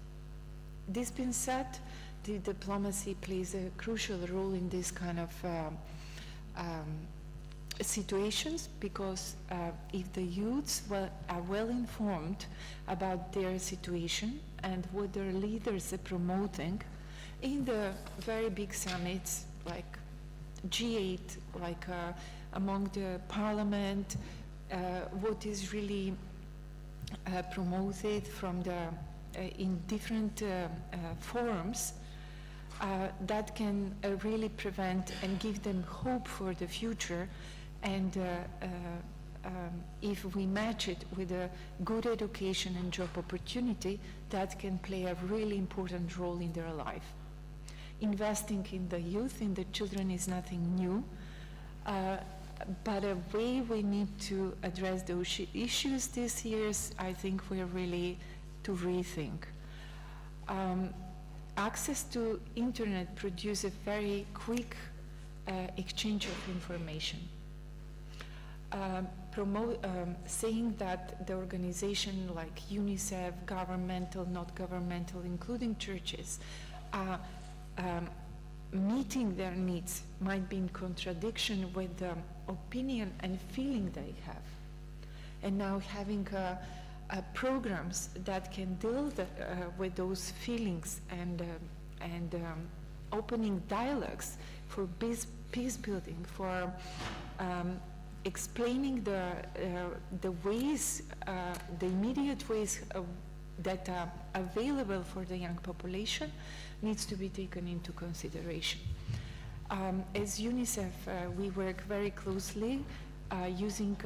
This being said, the diplomacy plays a crucial role in this kind of situations, because if the youths are well informed about their situation and what their leaders are promoting in the very big summits like G8, like among the parliament, what is really promoted from the in different forums, that can really prevent and give them hope for the future. And if we match it with a good education and job opportunity, that can play a really important role in their life. Investing in the youth, in the children, is nothing new, but a way we need to address those issues these years, I think we're really to rethink. Access to internet produces a very quick exchange of information. Saying that the organization like UNICEF, governmental, not governmental, including churches, are meeting their needs might be in contradiction with the opinion and feeling they have. And now having programs that can deal with those feelings and opening dialogues for peace building, for explaining the ways, the immediate ways that are available for the young population, needs to be taken into consideration. As UNICEF, we work very closely using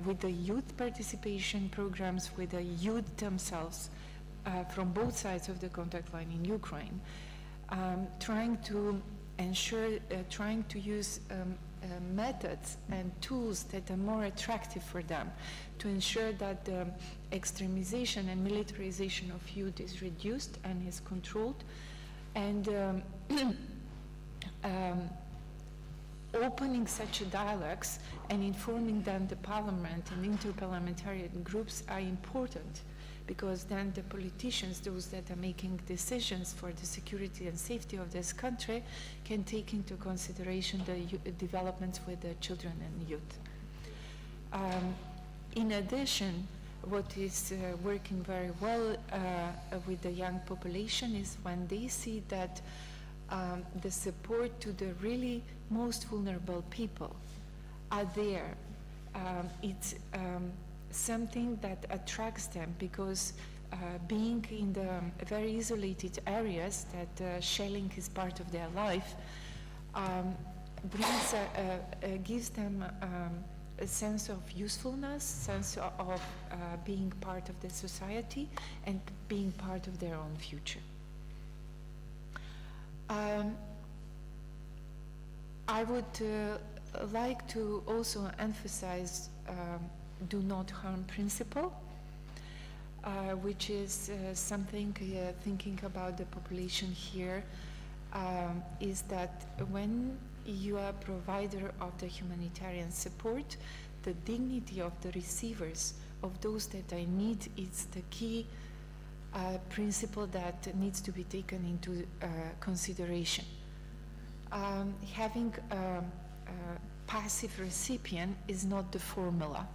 with the youth participation programs, with the youth themselves from both sides of the contact line in Ukraine, trying to ensure, trying to use methods and tools that are more attractive for them, to ensure that the extremization and militarization of youth is reduced and is controlled, and opening such dialogues and informing them the parliament and interparliamentary groups are important, because then the politicians, those that are making decisions for the security and safety of this country, can take into consideration the developments with the children and youth. In addition, what is working very well with the young population is when they see that the support to the really most vulnerable people are there. It's something that attracts them, because being in the very isolated areas that shelling is part of their life gives them a sense of usefulness, sense of being part of the society and being part of their own future. I would like to also emphasize do not harm principle, which is something thinking about the population here, is that when you are a provider of the humanitarian support, the dignity of the receivers, of those that I need, is the key principle that needs to be taken into consideration. Having a passive recipient is not the formula,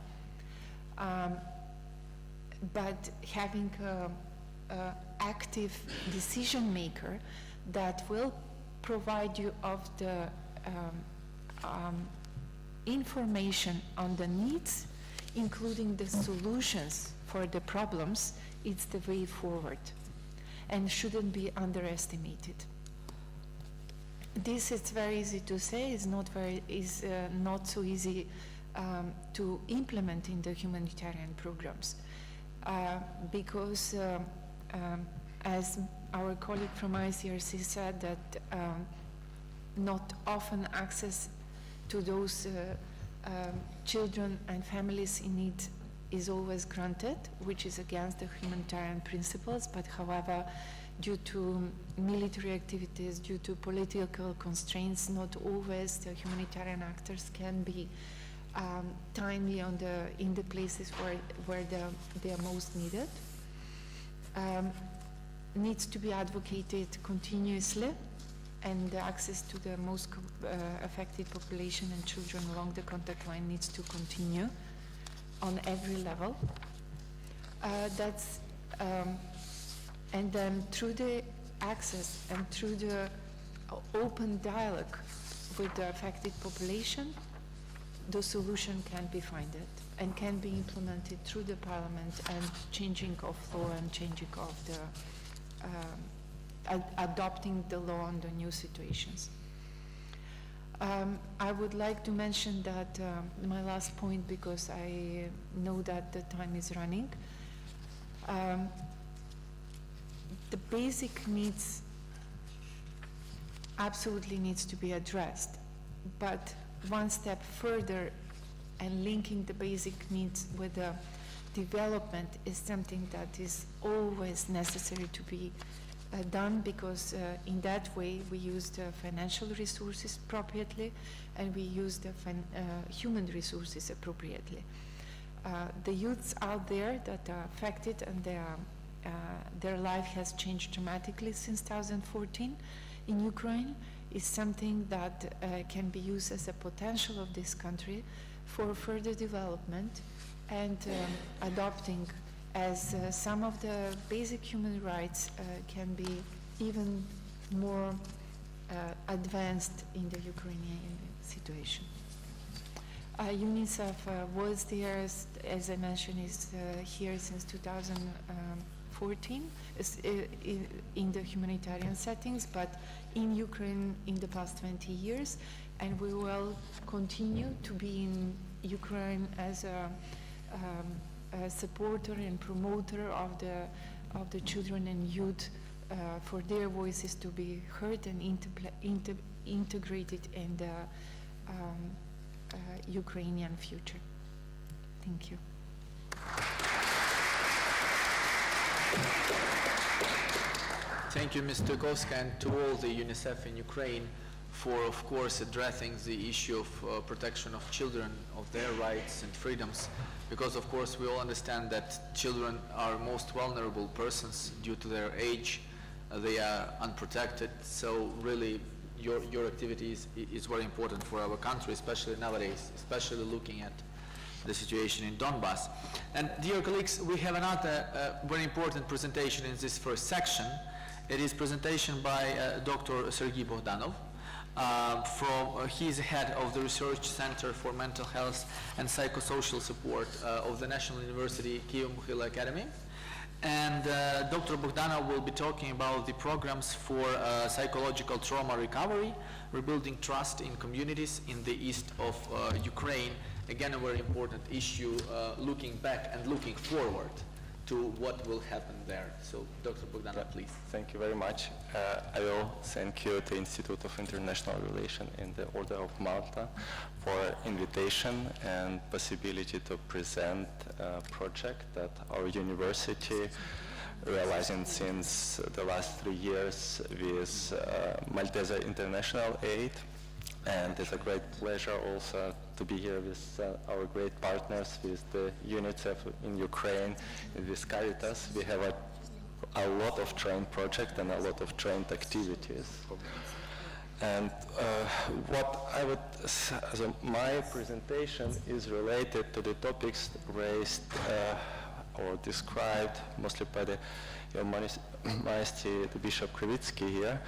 but having an active decision maker that will provide you of the information on the needs, including the solutions for the problems, it's the way forward and shouldn't be underestimated. This is very easy to say, is not so easy to implement in the humanitarian programs. Because as our colleague from ICRC said, that not often access to those children and families in need is always granted, which is against the humanitarian principles, but however, due to military activities, due to political constraints, not always the humanitarian actors can be timely in the places where they are most needed. Needs to be advocated continuously, and the access to the most affected population and children along the contact line needs to continue on every level. And then through the access and through the open dialogue with the affected population, the solution can be found and can be implemented through the parliament and changing of law and changing of the adopting the law on the new situations. I would like to mention that my last point, because I know that the time is running. The basic needs absolutely needs to be addressed, but one step further and linking the basic needs with the development is something that is always necessary to be done, because in that way we use the financial resources appropriately and we use the human resources appropriately. The youths out there that are affected and their life has changed dramatically since 2014 in Ukraine is something that can be used as a potential of this country for further development and adopting as some of the basic human rights can be even more advanced in the Ukrainian situation. UNICEF was there, as I mentioned, is here since 2014 in the humanitarian settings, but in Ukraine in the past 20 years, and we will continue to be in Ukraine as a supporter and promoter of the children and youth for their voices to be heard and integrated in the Ukrainian future. Thank you. Thank you, Ms. Tukovska, and to all the UNICEF in Ukraine for, of course, addressing the issue of protection of children, of their rights and freedoms, because, of course, we all understand that children are most vulnerable persons due to their age. They are unprotected, so really your activity is very important for our country, especially nowadays, especially looking at the situation in Donbass. And dear colleagues, we have another very important presentation in this first section. It is presentation by Dr. Sergei Bogdanov. He is head of the Research Center for Mental Health and Psychosocial Support of the National University Kyiv-Mohyla Academy. And Dr. Bogdanov will be talking about the programs for psychological trauma recovery, rebuilding trust in communities in the east of Ukraine. Again, a very important issue, looking back and looking forward to what will happen there. So, Dr. Bogdanov, please. Thank you very much. I will thank you, the Institute of International Relations and the Order of Malta, for invitation and possibility to present a project that our university realizing since the last 3 years with Maltese International Aid. And it's a great pleasure also to be here with our great partners, with the UNICEF in Ukraine, and with Caritas. We have a lot of joint projects and a lot of joint activities. And my presentation is related to the topics raised or described mostly by Your Majesty, the Bishop Krivitsky here.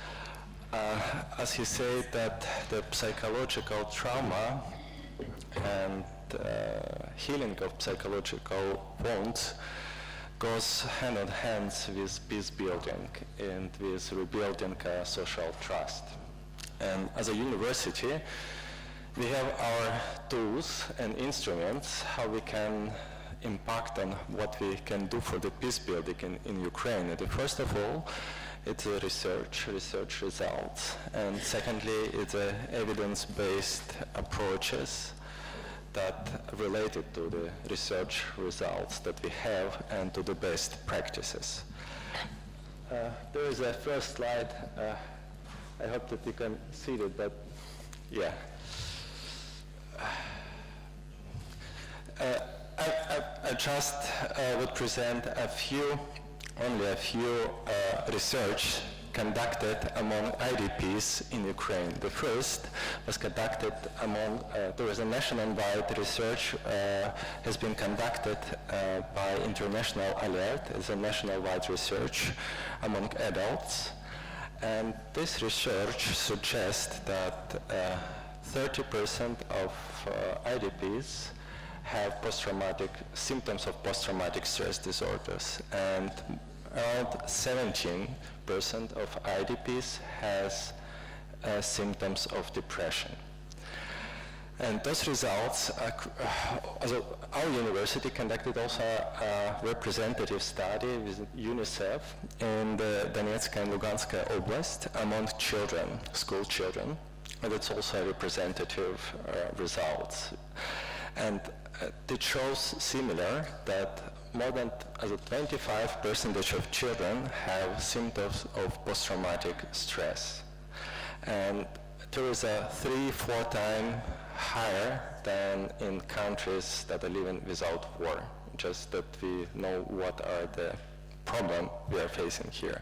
As he said, that the psychological trauma and healing of psychological wounds goes hand in hand with peace building and with rebuilding social trust. And as a university, we have our tools and instruments how we can impact on what we can do for the peace building in Ukraine. And first of all, it's a research results. And secondly, it's evidence-based approaches that related to the research results that we have and to the best practices. There is a first slide. I hope that you can see it, but yeah. I just would present only a few research conducted among IDPs in Ukraine. The first was conducted among, there was a national-wide research has been conducted by International Alert as a national-wide research among adults. And this research suggests that 30% of IDPs have symptoms of post-traumatic stress disorders, and around 17% of IDPs has symptoms of depression. And those results, our university conducted also a representative study with UNICEF in the Donetsk and Lugansk Oblast among children, school children, and it's also a representative results. And it shows similar that more than 25% of children have symptoms of post-traumatic stress. And there is a 3-4 times higher than in countries that are living without war, just that we know what are the problems we are facing here.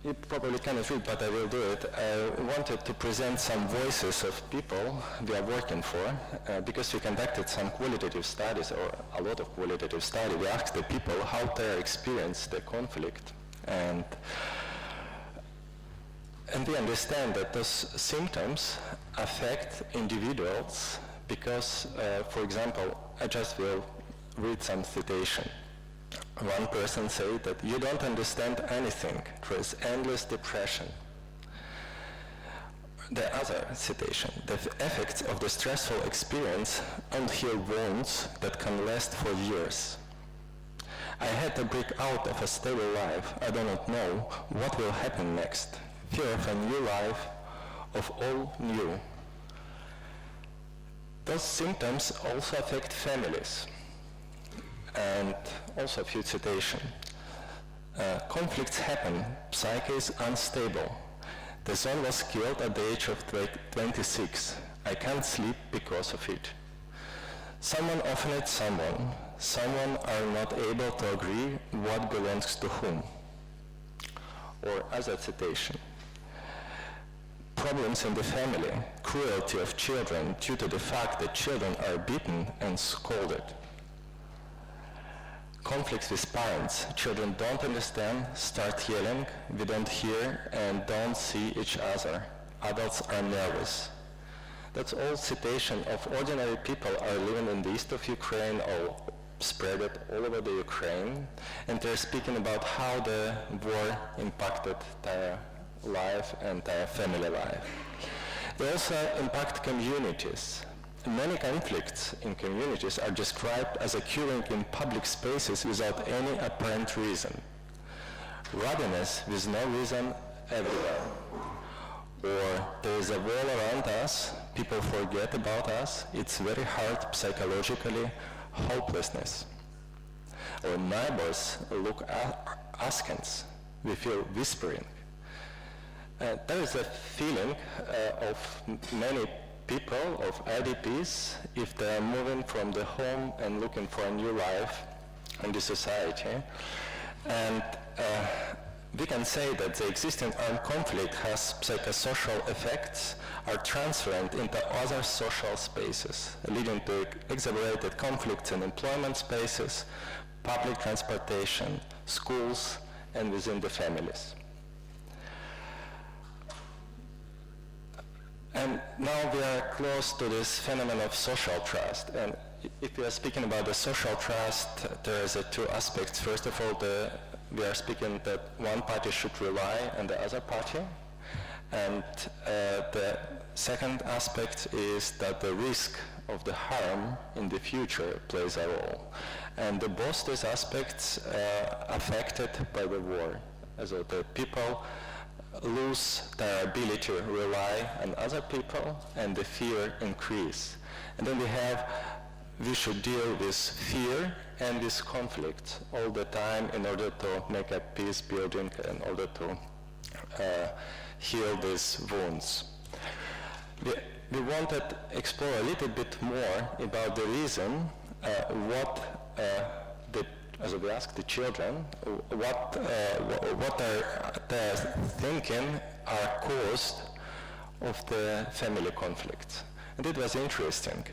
You probably cannot read, but I will do it. I wanted to present some voices of people we are working for, because we conducted some qualitative studies, or a lot of qualitative studies. We asked the people how they experience the conflict, and we understand that those symptoms affect individuals because, for example, I just will read some citation. One person said that you don't understand anything. There is endless depression. The other citation, the effects of the stressful experience unheal wounds that can last for years. I had to break out of a stable life. I do not know what will happen next. Fear of a new life, of all new. Those symptoms also affect families. And also a few citations. Conflicts happen, psyche is unstable. The son was killed at the age of 26. I can't sleep because of it. Someone offended someone. Someone are not able to agree what belongs to whom. Or other citation. Problems in the family, cruelty of children due to the fact that children are beaten and scolded. Conflicts with parents. Children don't understand, start yelling, we don't hear and don't see each other. Adults are nervous. That's all citation of ordinary people are living in the east of Ukraine or spread it all over the Ukraine, and they're speaking about how the war impacted their life and their family life. They also impact communities. Many conflicts in communities are described as occurring in public spaces without any apparent reason. Rubbiness with no reason everywhere. Or there is a wall around us, people forget about us, it's very hard psychologically, hopelessness. Or neighbors look askance, we feel whispering. There is a feeling of many people, of IDPs, if they are moving from the home and looking for a new life in the society. And we can say that the existing armed conflict has psychosocial effects are transferred into other social spaces, leading to exacerbated conflicts in employment spaces, public transportation, schools, and within the families. And now we are close to this phenomenon of social trust. And if we are speaking about the social trust, there is two aspects. First of all, the we are speaking that one party should rely on the other party. And the second aspect is that the risk of the harm in the future plays a role. And both these aspects are affected by the war. So the people lose their ability to rely on other people, and the fear increase. And then we should deal with fear and with conflict all the time in order to make a peace building, in order to heal these wounds. We wanted to explore a little bit more about the reason we asked the children what their thinking are caused of the family conflict. And it was interesting.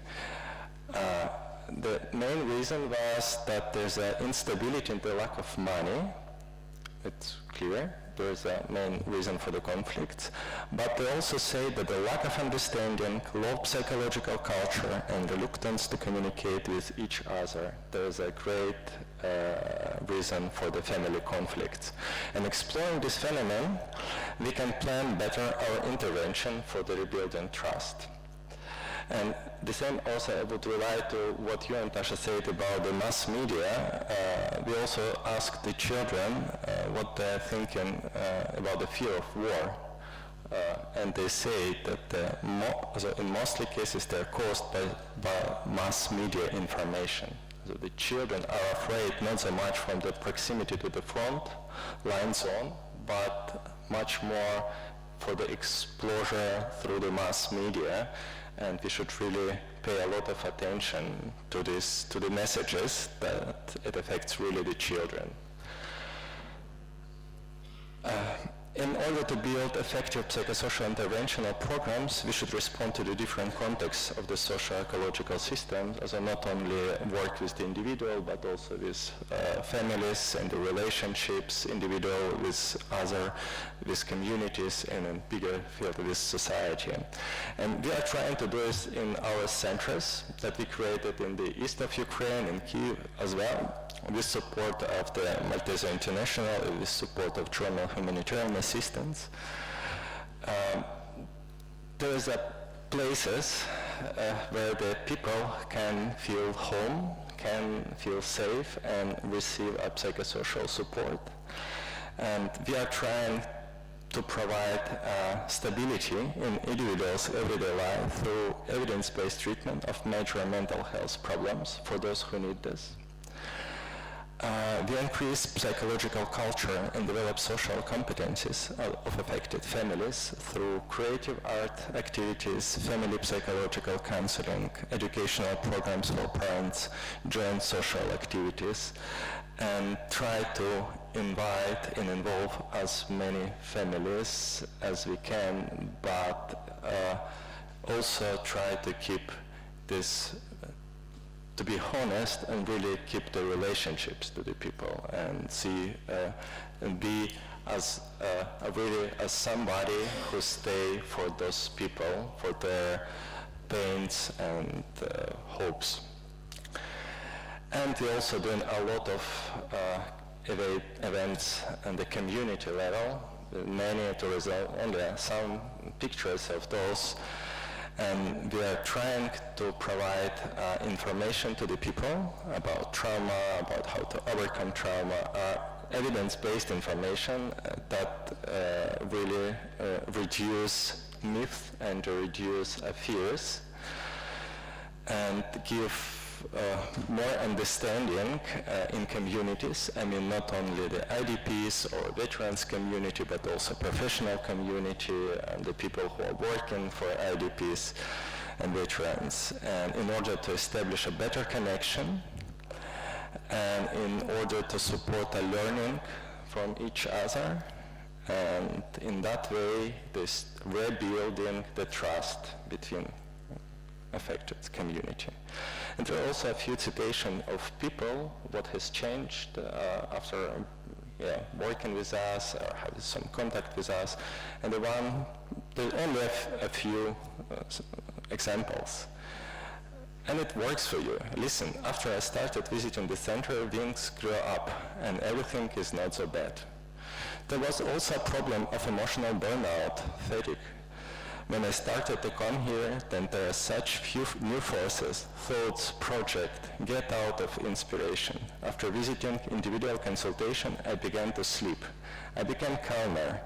The main reason was that there's an instability in the lack of money. It's clear. There's a main reason for the conflict. But they also say that the lack of understanding, low psychological culture, and reluctance to communicate with each other, there is a great reason for the family conflict. And exploring this phenomenon, we can plan better our intervention for the rebuilding trust. And the same also I would rely to what you and Tasha said about the mass media. We also asked the children what they're thinking about the fear of war. And they say that in mostly cases they're caused by mass media information. So the children are afraid not so much from the proximity to the front line zone, but much more for the exposure through the mass media. And we should really pay a lot of attention to the messages that it affects really the children. In order to build effective psychosocial interventional programs, we should respond to the different contexts of the socio-ecological system, so not only work with the individual, but also with families and the relationships, individual with other, with communities, and in bigger field with society. And we are trying to do this in our centers that we created in the east of Ukraine, in Kyiv as well, with support of the Maltese International, with support of German humanitarian assistance. There is places where the people can feel home, can feel safe, and receive a psychosocial support. And we are trying to provide stability in individuals' everyday life through evidence-based treatment of major mental health problems for those who need this. We increase psychological culture and develop social competencies of affected families through creative art activities, family psychological counseling, educational programs for parents, joint social activities, and try to invite and involve as many families as we can, but also try to keep this to be honest and really keep the relationships to the people and see and be as really as somebody who stay for those people, for their pains and hopes. And we're also doing a lot of events on the community level. Many, there is only some pictures of those. And we are trying to provide information to the people about trauma, about how to overcome trauma, evidence-based information that really reduce myths and reduce fears and give more understanding in communities. I mean, not only the IDPs or veterans community, but also professional community and the people who are working for IDPs and veterans. And in order to establish a better connection and in order to support a learning from each other, and in that way, this rebuilding the trust between affected community. And there are also a few citations of people, what has changed after working with us or having some contact with us. And there's only a few examples. And it works for you. Listen, after I started visiting the center, wings grew up, and everything is not so bad. There was also a problem of emotional burnout, fatigue. When I started to come here, then there are such few new forces, thoughts, project, get out of inspiration. After visiting individual consultation, I began to sleep. I became calmer.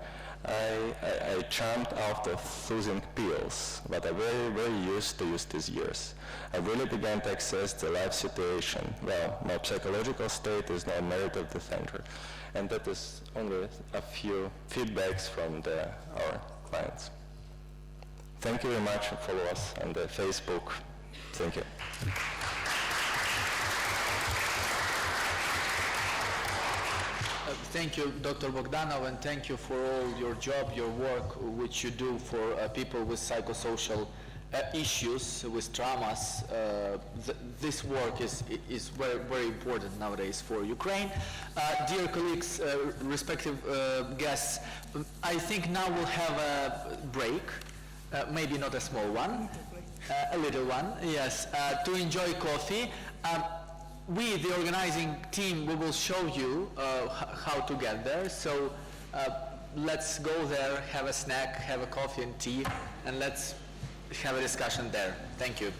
I jumped out of losing pills, but I very used to use these years. I really began to access the life situation. Well, my psychological state is now merit of the center. And that is only a few feedbacks from our clients. Thank you very much. Follow us on the Facebook. Thank you. Thank you, Dr. Bogdanov, and thank you for all your job, your work, which you do for people with psychosocial issues, with traumas. This work is very, very important nowadays for Ukraine. Dear colleagues, respective guests, I think now we'll have a break, maybe not a small one, a little one, yes, to enjoy coffee. We, the organizing team, we will show you how to get there. So let's go there, have a snack, have a coffee and tea, and let's have a discussion there. Thank you.